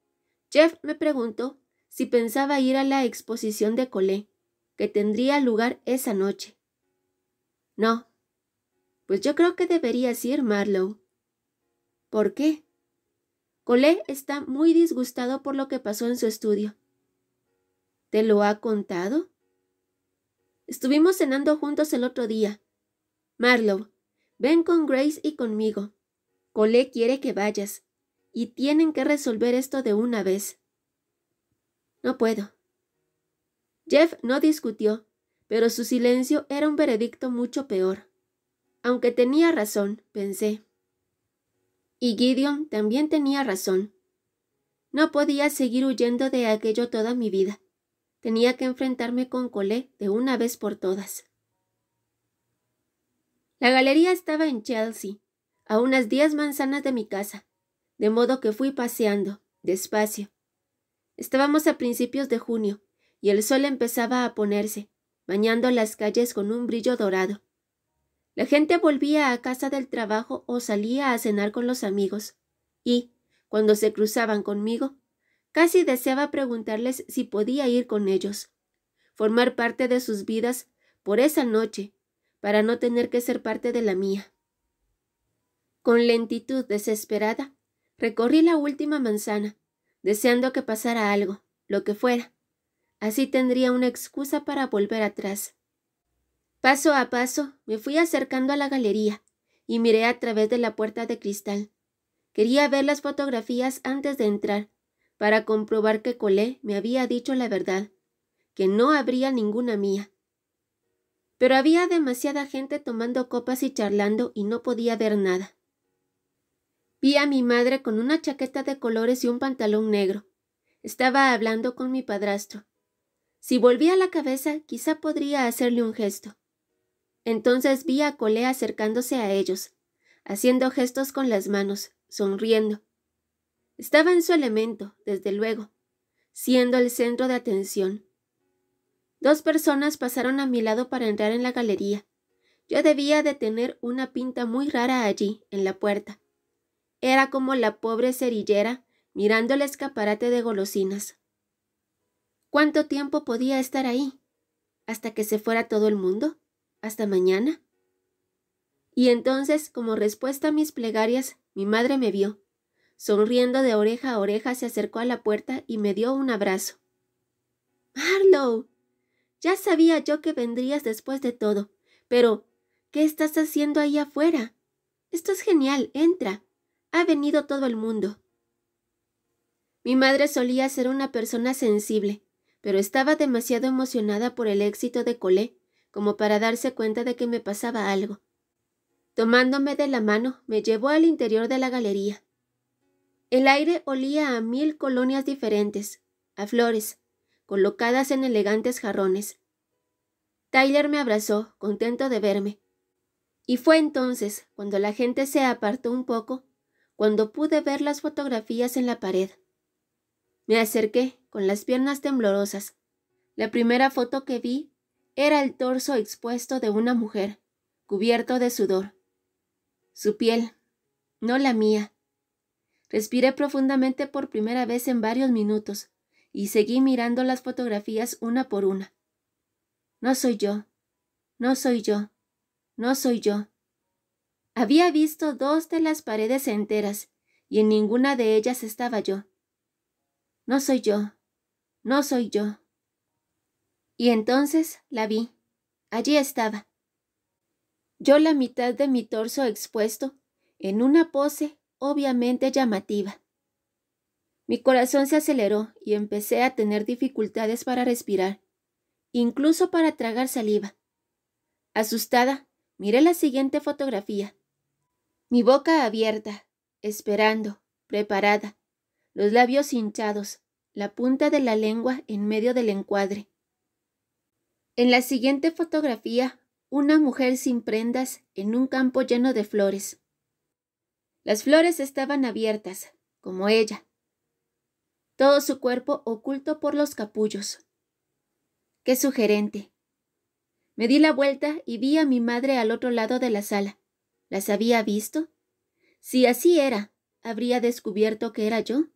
Jeff me preguntó si pensaba ir a la exposición de Colette, que tendría lugar esa noche. No. Pues yo creo que deberías ir, Marlowe. ¿Por qué? Colette está muy disgustado por lo que pasó en su estudio. ¿Te lo ha contado? Estuvimos cenando juntos el otro día. Marlowe, ven con Grace y conmigo. Colette quiere que vayas, y tienen que resolver esto de una vez. No puedo. Jeff no discutió, pero su silencio era un veredicto mucho peor. Aunque tenía razón, pensé. Y Gideon también tenía razón. No podía seguir huyendo de aquello toda mi vida. Tenía que enfrentarme con Colette de una vez por todas. La galería estaba en Chelsea, a unas 10 manzanas de mi casa, de modo que fui paseando, despacio. Estábamos a principios de junio, y el sol empezaba a ponerse, bañando las calles con un brillo dorado. La gente volvía a casa del trabajo o salía a cenar con los amigos, y, cuando se cruzaban conmigo, casi deseaba preguntarles si podía ir con ellos, formar parte de sus vidas por esa noche, para no tener que ser parte de la mía. Con lentitud desesperada, recorrí la última manzana, deseando que pasara algo, lo que fuera. Así tendría una excusa para volver atrás. Paso a paso me fui acercando a la galería y miré a través de la puerta de cristal. Quería ver las fotografías antes de entrar, para comprobar que Colette me había dicho la verdad, que no habría ninguna mía. Pero había demasiada gente tomando copas y charlando y no podía ver nada. Vi a mi madre con una chaqueta de colores y un pantalón negro. Estaba hablando con mi padrastro. Si volvía la cabeza, quizá podría hacerle un gesto. Entonces vi a Colette acercándose a ellos, haciendo gestos con las manos, sonriendo. Estaba en su elemento, desde luego, siendo el centro de atención. 2 personas pasaron a mi lado para entrar en la galería. Yo debía de tener una pinta muy rara allí, en la puerta. Era como la pobre cerillera mirando el escaparate de golosinas. ¿Cuánto tiempo podía estar ahí? ¿Hasta que se fuera todo el mundo? ¿Hasta mañana? Y entonces, como respuesta a mis plegarias, mi madre me vio. Sonriendo de oreja a oreja, se acercó a la puerta y me dio un abrazo. —¡Marlowe! Ya sabía yo que vendrías después de todo, pero ¿qué estás haciendo ahí afuera? Esto es genial, entra. Ha venido todo el mundo. Mi madre solía ser una persona sensible, pero estaba demasiado emocionada por el éxito de Colette como para darse cuenta de que me pasaba algo. Tomándome de la mano, me llevó al interior de la galería. El aire olía a 1000 colonias diferentes, a flores, colocadas en elegantes jarrones. Tyler me abrazó, contento de verme. Y fue entonces, cuando la gente se apartó un poco, cuando pude ver las fotografías en la pared. Me acerqué, con las piernas temblorosas. La primera foto que vi era el torso expuesto de una mujer, cubierto de sudor. Su piel, no la mía. Respiré profundamente por primera vez en varios minutos y seguí mirando las fotografías una por una. No soy yo, no soy yo, no soy yo. Había visto 2 de las paredes enteras y en ninguna de ellas estaba yo. No soy yo, no soy yo. Y entonces la vi. Allí estaba. Yo la mitad de mi torso expuesto, en una pose obviamente llamativa. Mi corazón se aceleró y empecé a tener dificultades para respirar, incluso para tragar saliva. Asustada, miré la siguiente fotografía. Mi boca abierta, esperando, preparada, los labios hinchados, la punta de la lengua en medio del encuadre. En la siguiente fotografía, una mujer sin prendas en un campo lleno de flores. Las flores estaban abiertas, como ella. Todo su cuerpo oculto por los capullos. ¡Qué sugerente! Me di la vuelta y vi a mi madre al otro lado de la sala. ¿Las había visto? Si así era, ¿habría descubierto que era yo?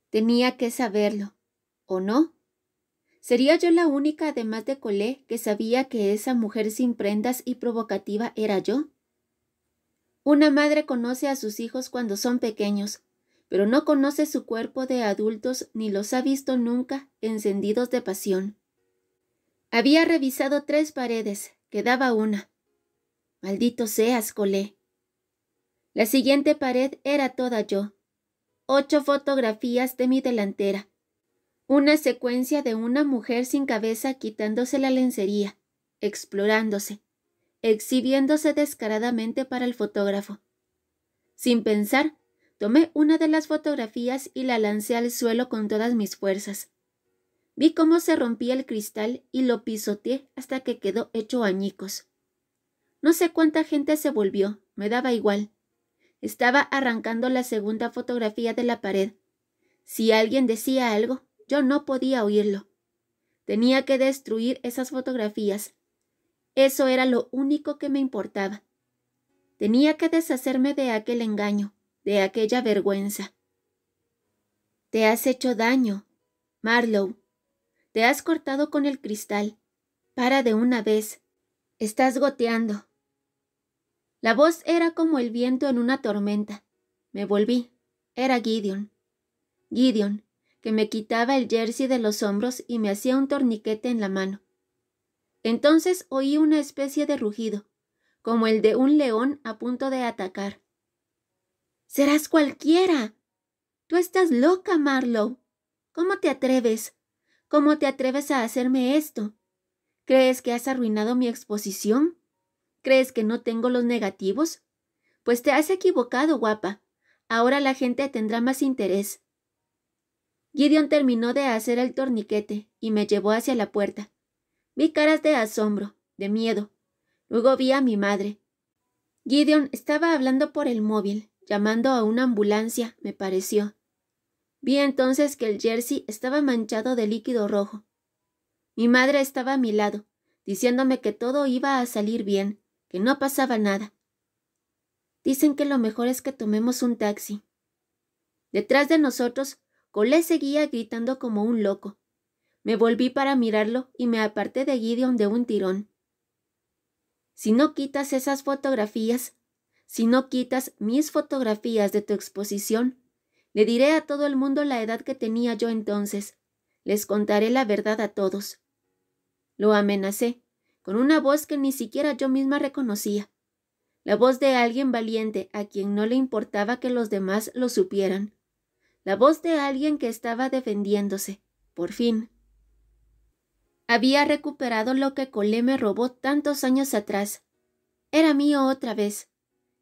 Tenía que saberlo, ¿o no? ¿Sería yo la única, además de Colette, que sabía que esa mujer sin prendas y provocativa era yo? Una madre conoce a sus hijos cuando son pequeños, pero no conoce su cuerpo de adultos ni los ha visto nunca encendidos de pasión. Había revisado 3 paredes, quedaba una. Maldito seas, Colette. La siguiente pared era toda yo. 8 fotografías de mi delantera. Una secuencia de una mujer sin cabeza quitándose la lencería, explorándose, exhibiéndose descaradamente para el fotógrafo. Sin pensar, tomé una de las fotografías y la lancé al suelo con todas mis fuerzas. Vi cómo se rompía el cristal y lo pisoteé hasta que quedó hecho añicos. No sé cuánta gente se volvió, me daba igual. Estaba arrancando la segunda fotografía de la pared. Si alguien decía algo, yo no podía oírlo. Tenía que destruir esas fotografías. Eso era lo único que me importaba. Tenía que deshacerme de aquel engaño, de aquella vergüenza. Te has hecho daño, Marlowe. Te has cortado con el cristal. Para de una vez. Estás goteando. La voz era como el viento en una tormenta. Me volví. Era Gideon. Gideon, que me quitaba el jersey de los hombros y me hacía un torniquete en la mano. Entonces oí una especie de rugido, como el de un león a punto de atacar. ¡Serás cualquiera! Tú estás loca, Marlowe. ¿Cómo te atreves? ¿Cómo te atreves a hacerme esto? ¿Crees que has arruinado mi exposición? ¿Crees que no tengo los negativos? Pues te has equivocado, guapa. Ahora la gente tendrá más interés. Gideon terminó de hacer el torniquete y me llevó hacia la puerta. Vi caras de asombro, de miedo. Luego vi a mi madre. Gideon estaba hablando por el móvil, llamando a una ambulancia, me pareció. Vi entonces que el jersey estaba manchado de líquido rojo. Mi madre estaba a mi lado, diciéndome que todo iba a salir bien, que no pasaba nada. Dicen que lo mejor es que tomemos un taxi. Detrás de nosotros, Colé seguía gritando como un loco. Me volví para mirarlo y me aparté de Gideon de un tirón. Si no quitas esas fotografías, si no quitas mis fotografías de tu exposición, le diré a todo el mundo la edad que tenía yo entonces. Les contaré la verdad a todos. Lo amenacé, con una voz que ni siquiera yo misma reconocía. La voz de alguien valiente a quien no le importaba que los demás lo supieran. La voz de alguien que estaba defendiéndose, por fin. Había recuperado lo que Colé me robó tantos años atrás. Era mío otra vez.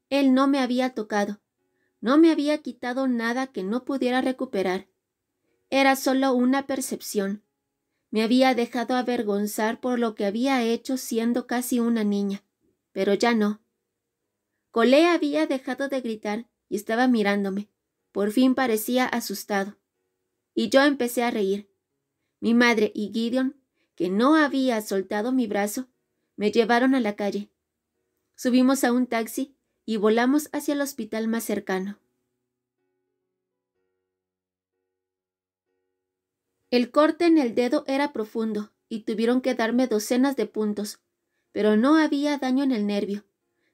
Él no me había tocado. No me había quitado nada que no pudiera recuperar. Era solo una percepción. Me había dejado avergonzar por lo que había hecho siendo casi una niña. Pero ya no. Colé había dejado de gritar y estaba mirándome. Por fin parecía asustado. Y yo empecé a reír. Mi madre y Gideon, que no había soltado mi brazo, me llevaron a la calle. Subimos a un taxi y volamos hacia el hospital más cercano. El corte en el dedo era profundo y tuvieron que darme docenas de puntos, pero no había daño en el nervio,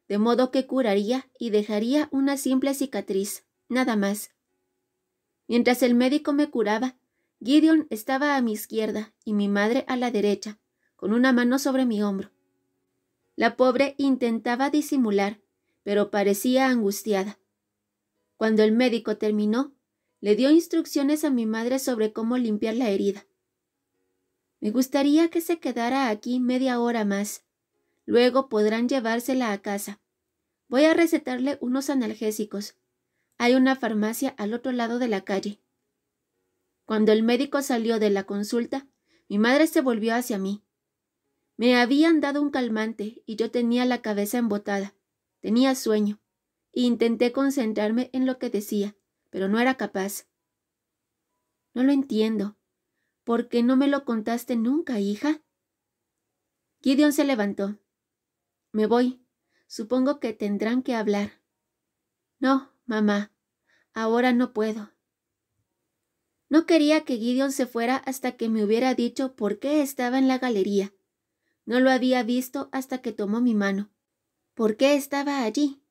de modo que curaría y dejaría una simple cicatriz, nada más. Mientras el médico me curaba, Gideon estaba a mi izquierda y mi madre a la derecha, con una mano sobre mi hombro. La pobre intentaba disimular, pero parecía angustiada. Cuando el médico terminó, le dio instrucciones a mi madre sobre cómo limpiar la herida. Me gustaría que se quedara aquí media hora más. Luego podrán llevársela a casa. Voy a recetarle unos analgésicos. Hay una farmacia al otro lado de la calle. Cuando el médico salió de la consulta, mi madre se volvió hacia mí. Me habían dado un calmante y yo tenía la cabeza embotada. Tenía sueño. Intenté concentrarme en lo que decía, pero no era capaz. No lo entiendo. ¿Por qué no me lo contaste nunca, hija? Gideon se levantó. Me voy. Supongo que tendrán que hablar. No, mamá. Ahora no puedo. No quería que Gideon se fuera hasta que me hubiera dicho por qué estaba en la galería. No lo había visto hasta que tomó mi mano. ¿Por qué estaba allí?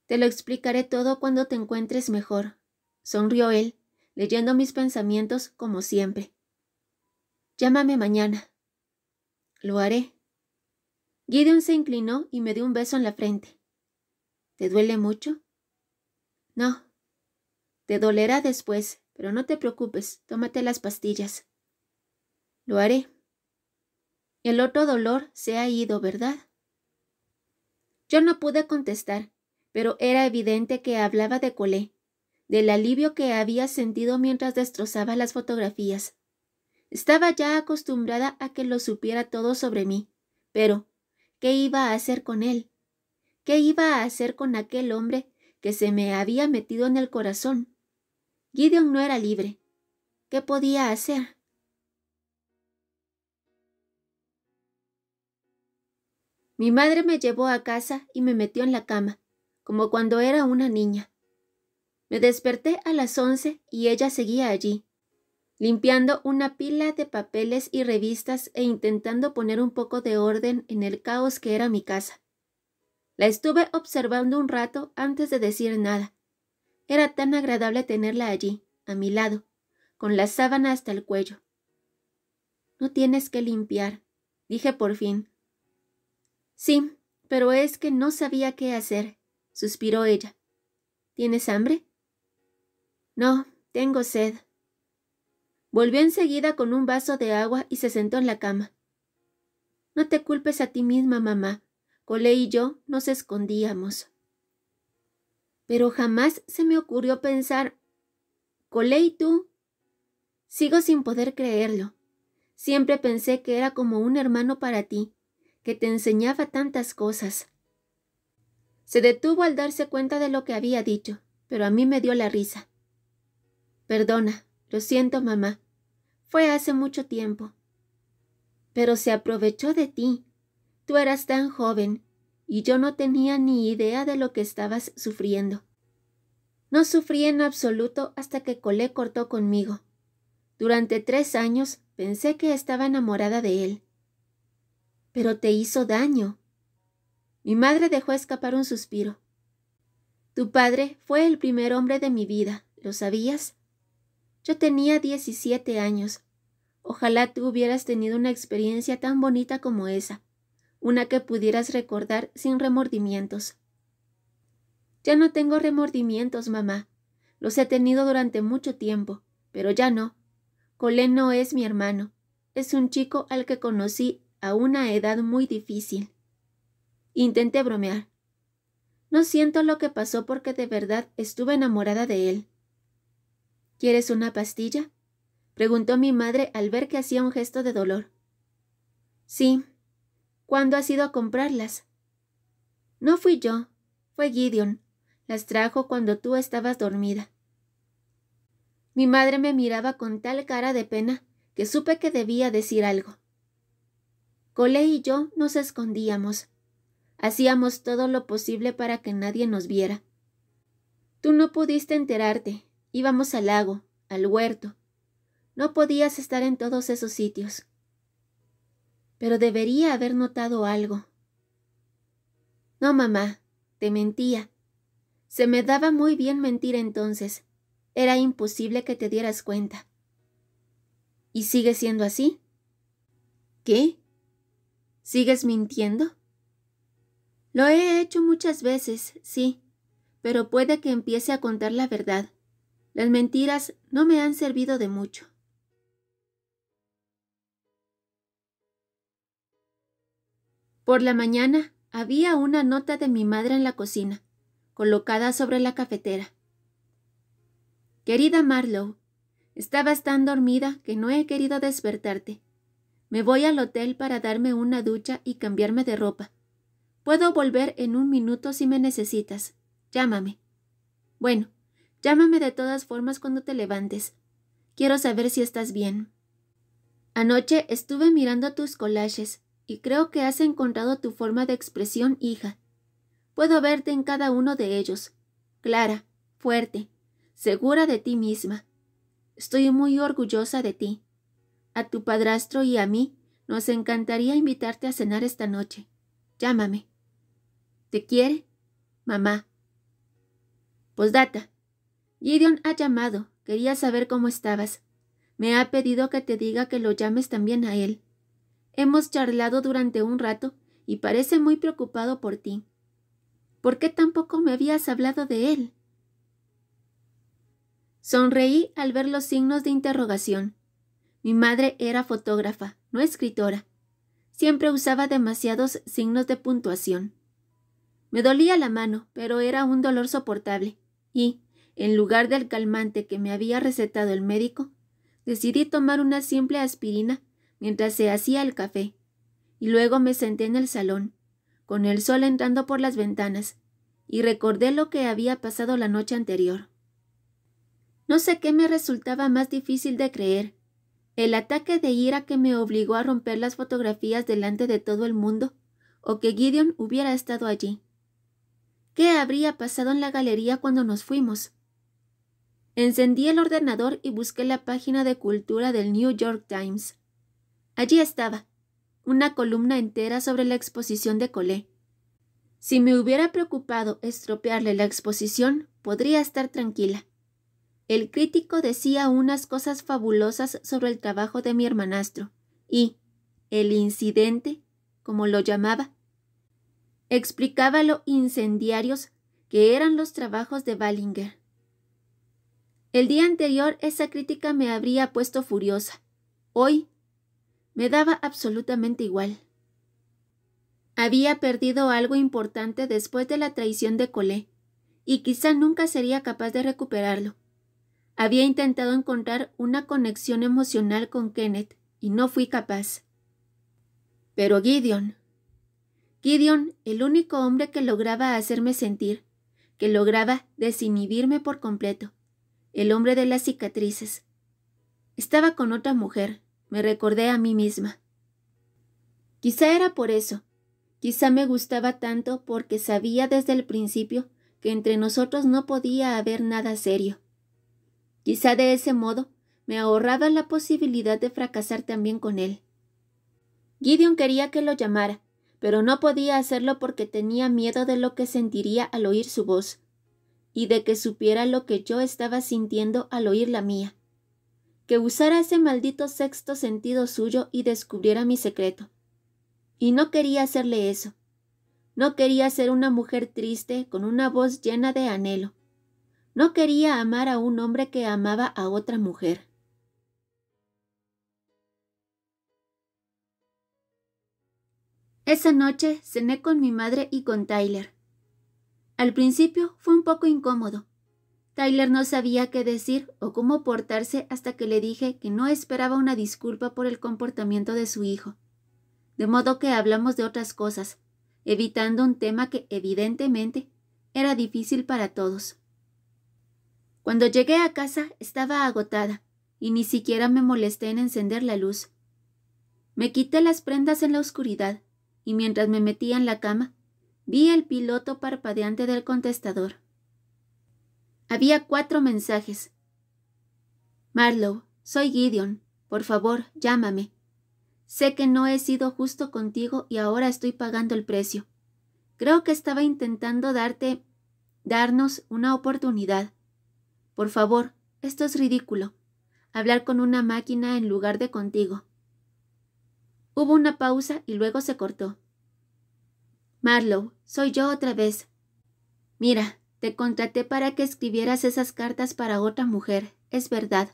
Te lo explicaré todo cuando te encuentres mejor, sonrió él, leyendo mis pensamientos como siempre. Llámame mañana. Lo haré. Gideon se inclinó y me dio un beso en la frente. ¿Te duele mucho? No. Te dolerá después, pero no te preocupes, tómate las pastillas. Lo haré. El otro dolor se ha ido, ¿verdad? Yo no pude contestar, pero era evidente que hablaba de Colé, del alivio que había sentido mientras destrozaba las fotografías. Estaba ya acostumbrada a que lo supiera todo sobre mí, pero ¿qué iba a hacer con él? ¿Qué iba a hacer con aquel hombre que se me había metido en el corazón? Gideon no era libre. ¿Qué podía hacer? Mi madre me llevó a casa y me metió en la cama, como cuando era una niña. Me desperté a las 11 y ella seguía allí, limpiando una pila de papeles y revistas e intentando poner un poco de orden en el caos que era mi casa. La estuve observando un rato antes de decir nada. Era tan agradable tenerla allí, a mi lado, con la sábana hasta el cuello. No tienes que limpiar, dije por fin. Sí, pero es que no sabía qué hacer, suspiró ella. ¿Tienes hambre? No, tengo sed. Volvió enseguida con un vaso de agua y se sentó en la cama. No te culpes a ti misma, mamá. Colé y yo nos escondíamos. Pero jamás se me ocurrió pensar, Colé y tú, Sigo sin poder creerlo. Siempre pensé que era como un hermano para ti, que te enseñaba tantas cosas. Se detuvo al darse cuenta de lo que había dicho, pero a mí me dio la risa. Perdona, lo siento, mamá. Fue hace mucho tiempo. Pero se aprovechó de ti. Tú eras tan joven, y yo no tenía ni idea de lo que estabas sufriendo. No sufrí en absoluto hasta que Colette cortó conmigo. Durante 3 años pensé que estaba enamorada de él. Pero te hizo daño. Mi madre dejó escapar un suspiro. Tu padre fue el primer hombre de mi vida, ¿lo sabías? Yo tenía 17 años. Ojalá tú hubieras tenido una experiencia tan bonita como esa, una que pudieras recordar sin remordimientos. Ya no tengo remordimientos, mamá. Los he tenido durante mucho tiempo, pero ya no. Colette no es mi hermano. Es un chico al que conocí a una edad muy difícil. Intenté bromear. No siento lo que pasó porque de verdad estuve enamorada de él. ¿Quieres una pastilla?, preguntó mi madre al ver que hacía un gesto de dolor. Sí. ¿Cuándo has ido a comprarlas? No fui yo, fue Gideon. Las trajo cuando tú estabas dormida. Mi madre me miraba con tal cara de pena que supe que debía decir algo. Colette y yo nos escondíamos. Hacíamos todo lo posible para que nadie nos viera. Tú no pudiste enterarte. Íbamos al lago, al huerto. No podías estar en todos esos sitios. Pero debería haber notado algo. No, mamá, te mentía. Se me daba muy bien mentir entonces. Era imposible que te dieras cuenta. ¿Y sigue siendo así? ¿Qué? ¿Sigues mintiendo? Lo he hecho muchas veces, sí, pero puede que empiece a contar la verdad. Las mentiras no me han servido de mucho. Por la mañana había una nota de mi madre en la cocina, colocada sobre la cafetera. Querida Marlowe, estabas tan dormida que no he querido despertarte. Me voy al hotel para darme una ducha y cambiarme de ropa. Puedo volver en 1 minuto si me necesitas. Llámame. Bueno, llámame de todas formas cuando te levantes. Quiero saber si estás bien. Anoche estuve mirando tus collages y creo que has encontrado tu forma de expresión, hija. Puedo verte en cada uno de ellos. Clara, fuerte, segura de ti misma. Estoy muy orgullosa de ti. A tu padrastro y a mí nos encantaría invitarte a cenar esta noche. Llámame. ¿Te quiere? Mamá. Postdata. Gideon ha llamado. Quería saber cómo estabas. Me ha pedido que te diga que lo llames también a él. Hemos charlado durante un rato y parece muy preocupado por ti. ¿Por qué tampoco me habías hablado de él? Sonreí al ver los signos de interrogación. Mi madre era fotógrafa, no escritora. Siempre usaba demasiados signos de puntuación. Me dolía la mano, pero era un dolor soportable, y, en lugar del calmante que me había recetado el médico, decidí tomar una simple aspirina mientras se hacía el café, y luego me senté en el salón, con el sol entrando por las ventanas, y recordé lo que había pasado la noche anterior. No sé qué me resultaba más difícil de creer, el ataque de ira que me obligó a romper las fotografías delante de todo el mundo, o que Gideon hubiera estado allí. ¿Qué habría pasado en la galería cuando nos fuimos? Encendí el ordenador y busqué la página de cultura del New York Times. Allí estaba, una columna entera sobre la exposición de Colette. Si me hubiera preocupado estropearle la exposición, podría estar tranquila. El crítico decía unas cosas fabulosas sobre el trabajo de mi hermanastro y el incidente, como lo llamaba, explicaba lo incendiarios que eran los trabajos de Ballinger. El día anterior esa crítica me habría puesto furiosa. Hoy me daba absolutamente igual. Había perdido algo importante después de la traición de Colette, y quizá nunca sería capaz de recuperarlo. Había intentado encontrar una conexión emocional con Kenneth y no fui capaz. Pero Gideon, el único hombre que lograba hacerme sentir, que lograba desinhibirme por completo, el hombre de las cicatrices. Estaba con otra mujer, me recordé a mí misma. Quizá era por eso, quizá me gustaba tanto porque sabía desde el principio que entre nosotros no podía haber nada serio. Quizá de ese modo me ahorraba la posibilidad de fracasar también con él. Gideon quería que lo llamara, pero no podía hacerlo porque tenía miedo de lo que sentiría al oír su voz, y de que supiera lo que yo estaba sintiendo al oír la mía, que usara ese maldito sexto sentido suyo y descubriera mi secreto. Y no quería hacerle eso. No quería ser una mujer triste con una voz llena de anhelo. No quería amar a un hombre que amaba a otra mujer. Esa noche cené con mi madre y con Tyler. Al principio fue un poco incómodo. Tyler no sabía qué decir o cómo portarse hasta que le dije que no esperaba una disculpa por el comportamiento de su hijo. De modo que hablamos de otras cosas, evitando un tema que evidentemente era difícil para todos. Cuando llegué a casa estaba agotada y ni siquiera me molesté en encender la luz. Me quité las prendas en la oscuridad y mientras me metía en la cama, vi el piloto parpadeante del contestador. Había 4 mensajes. Marlowe, soy Gideon. Por favor, llámame. Sé que no he sido justo contigo y ahora estoy pagando el precio. Creo que estaba intentando darnos una oportunidad. Por favor, esto es ridículo. Hablar con una máquina en lugar de contigo. Hubo una pausa y luego se cortó. Marlowe, soy yo otra vez. Mira, te contraté para que escribieras esas cartas para otra mujer, es verdad.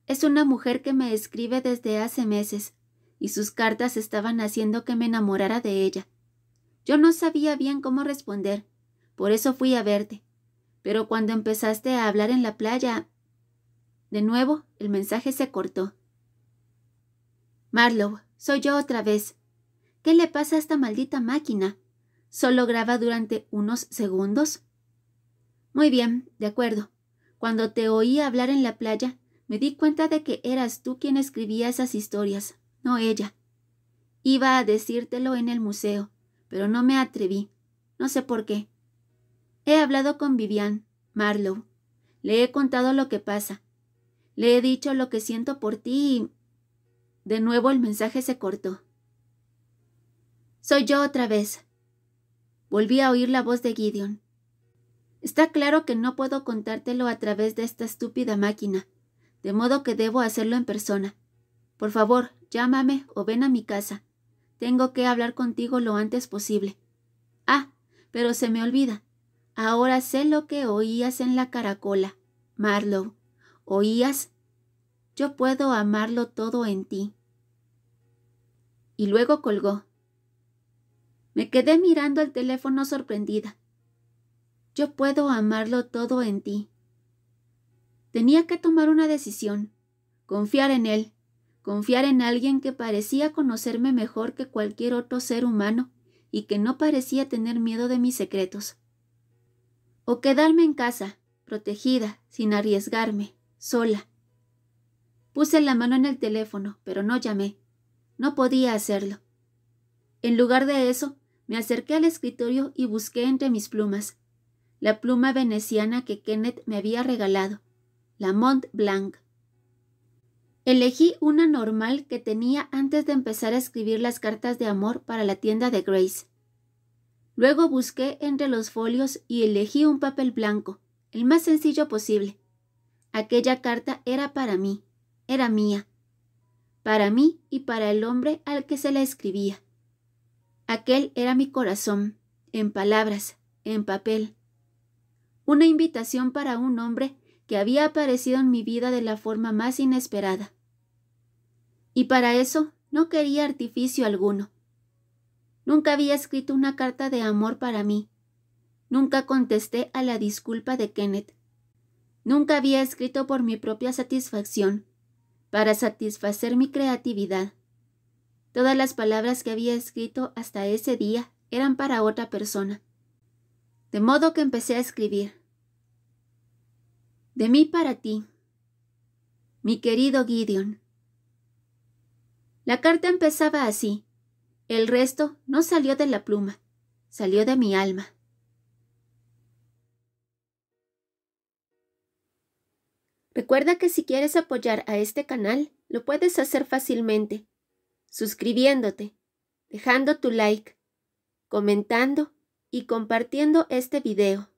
Es una mujer que me escribe desde hace meses, y sus cartas estaban haciendo que me enamorara de ella. Yo no sabía bien cómo responder, por eso fui a verte. Pero cuando empezaste a hablar en la playa... De nuevo, el mensaje se cortó. Marlowe, soy yo otra vez. ¿Qué le pasa a esta maldita máquina? ¿Solo graba durante unos segundos? Muy bien, de acuerdo. Cuando te oí hablar en la playa, me di cuenta de que eras tú quien escribía esas historias, no ella. Iba a decírtelo en el museo, pero no me atreví. No sé por qué. He hablado con Vivian, Marlowe. Le he contado lo que pasa. Le he dicho lo que siento por ti y... De nuevo el mensaje se cortó. Soy yo otra vez. Volví a oír la voz de Gideon. Está claro que no puedo contártelo a través de esta estúpida máquina, de modo que debo hacerlo en persona. Por favor, llámame o ven a mi casa. Tengo que hablar contigo lo antes posible. Ah, pero se me olvida. Ahora sé lo que oías en la caracola, Marlowe. ¿Oías? Yo puedo amarlo todo en ti. Y luego colgó. Me quedé mirando el teléfono sorprendida. Yo puedo amarlo todo en ti. Tenía que tomar una decisión, confiar en él, confiar en alguien que parecía conocerme mejor que cualquier otro ser humano y que no parecía tener miedo de mis secretos. O quedarme en casa, protegida, sin arriesgarme, sola. Puse la mano en el teléfono, pero no llamé. No podía hacerlo. En lugar de eso, me acerqué al escritorio y busqué entre mis plumas la pluma veneciana que Kenneth me había regalado, la Mont Blanc. Elegí una normal que tenía antes de empezar a escribir las cartas de amor para la tienda de Grace. Luego busqué entre los folios y elegí un papel blanco, el más sencillo posible. Aquella carta era para mí, era mía. Para mí y para el hombre al que se la escribía. Aquel era mi corazón, en palabras, en papel. Una invitación para un hombre que había aparecido en mi vida de la forma más inesperada. Y para eso no quería artificio alguno. Nunca había escrito una carta de amor para mí. Nunca contesté a la disculpa de Kenneth. Nunca había escrito por mi propia satisfacción, para satisfacer mi creatividad. Todas las palabras que había escrito hasta ese día eran para otra persona. De modo que empecé a escribir. De mí para ti, mi querido Gideon. La carta empezaba así. El resto no salió de la pluma, salió de mi alma. Recuerda que si quieres apoyar a este canal, lo puedes hacer fácilmente, suscribiéndote, dejando tu like, comentando y compartiendo este video.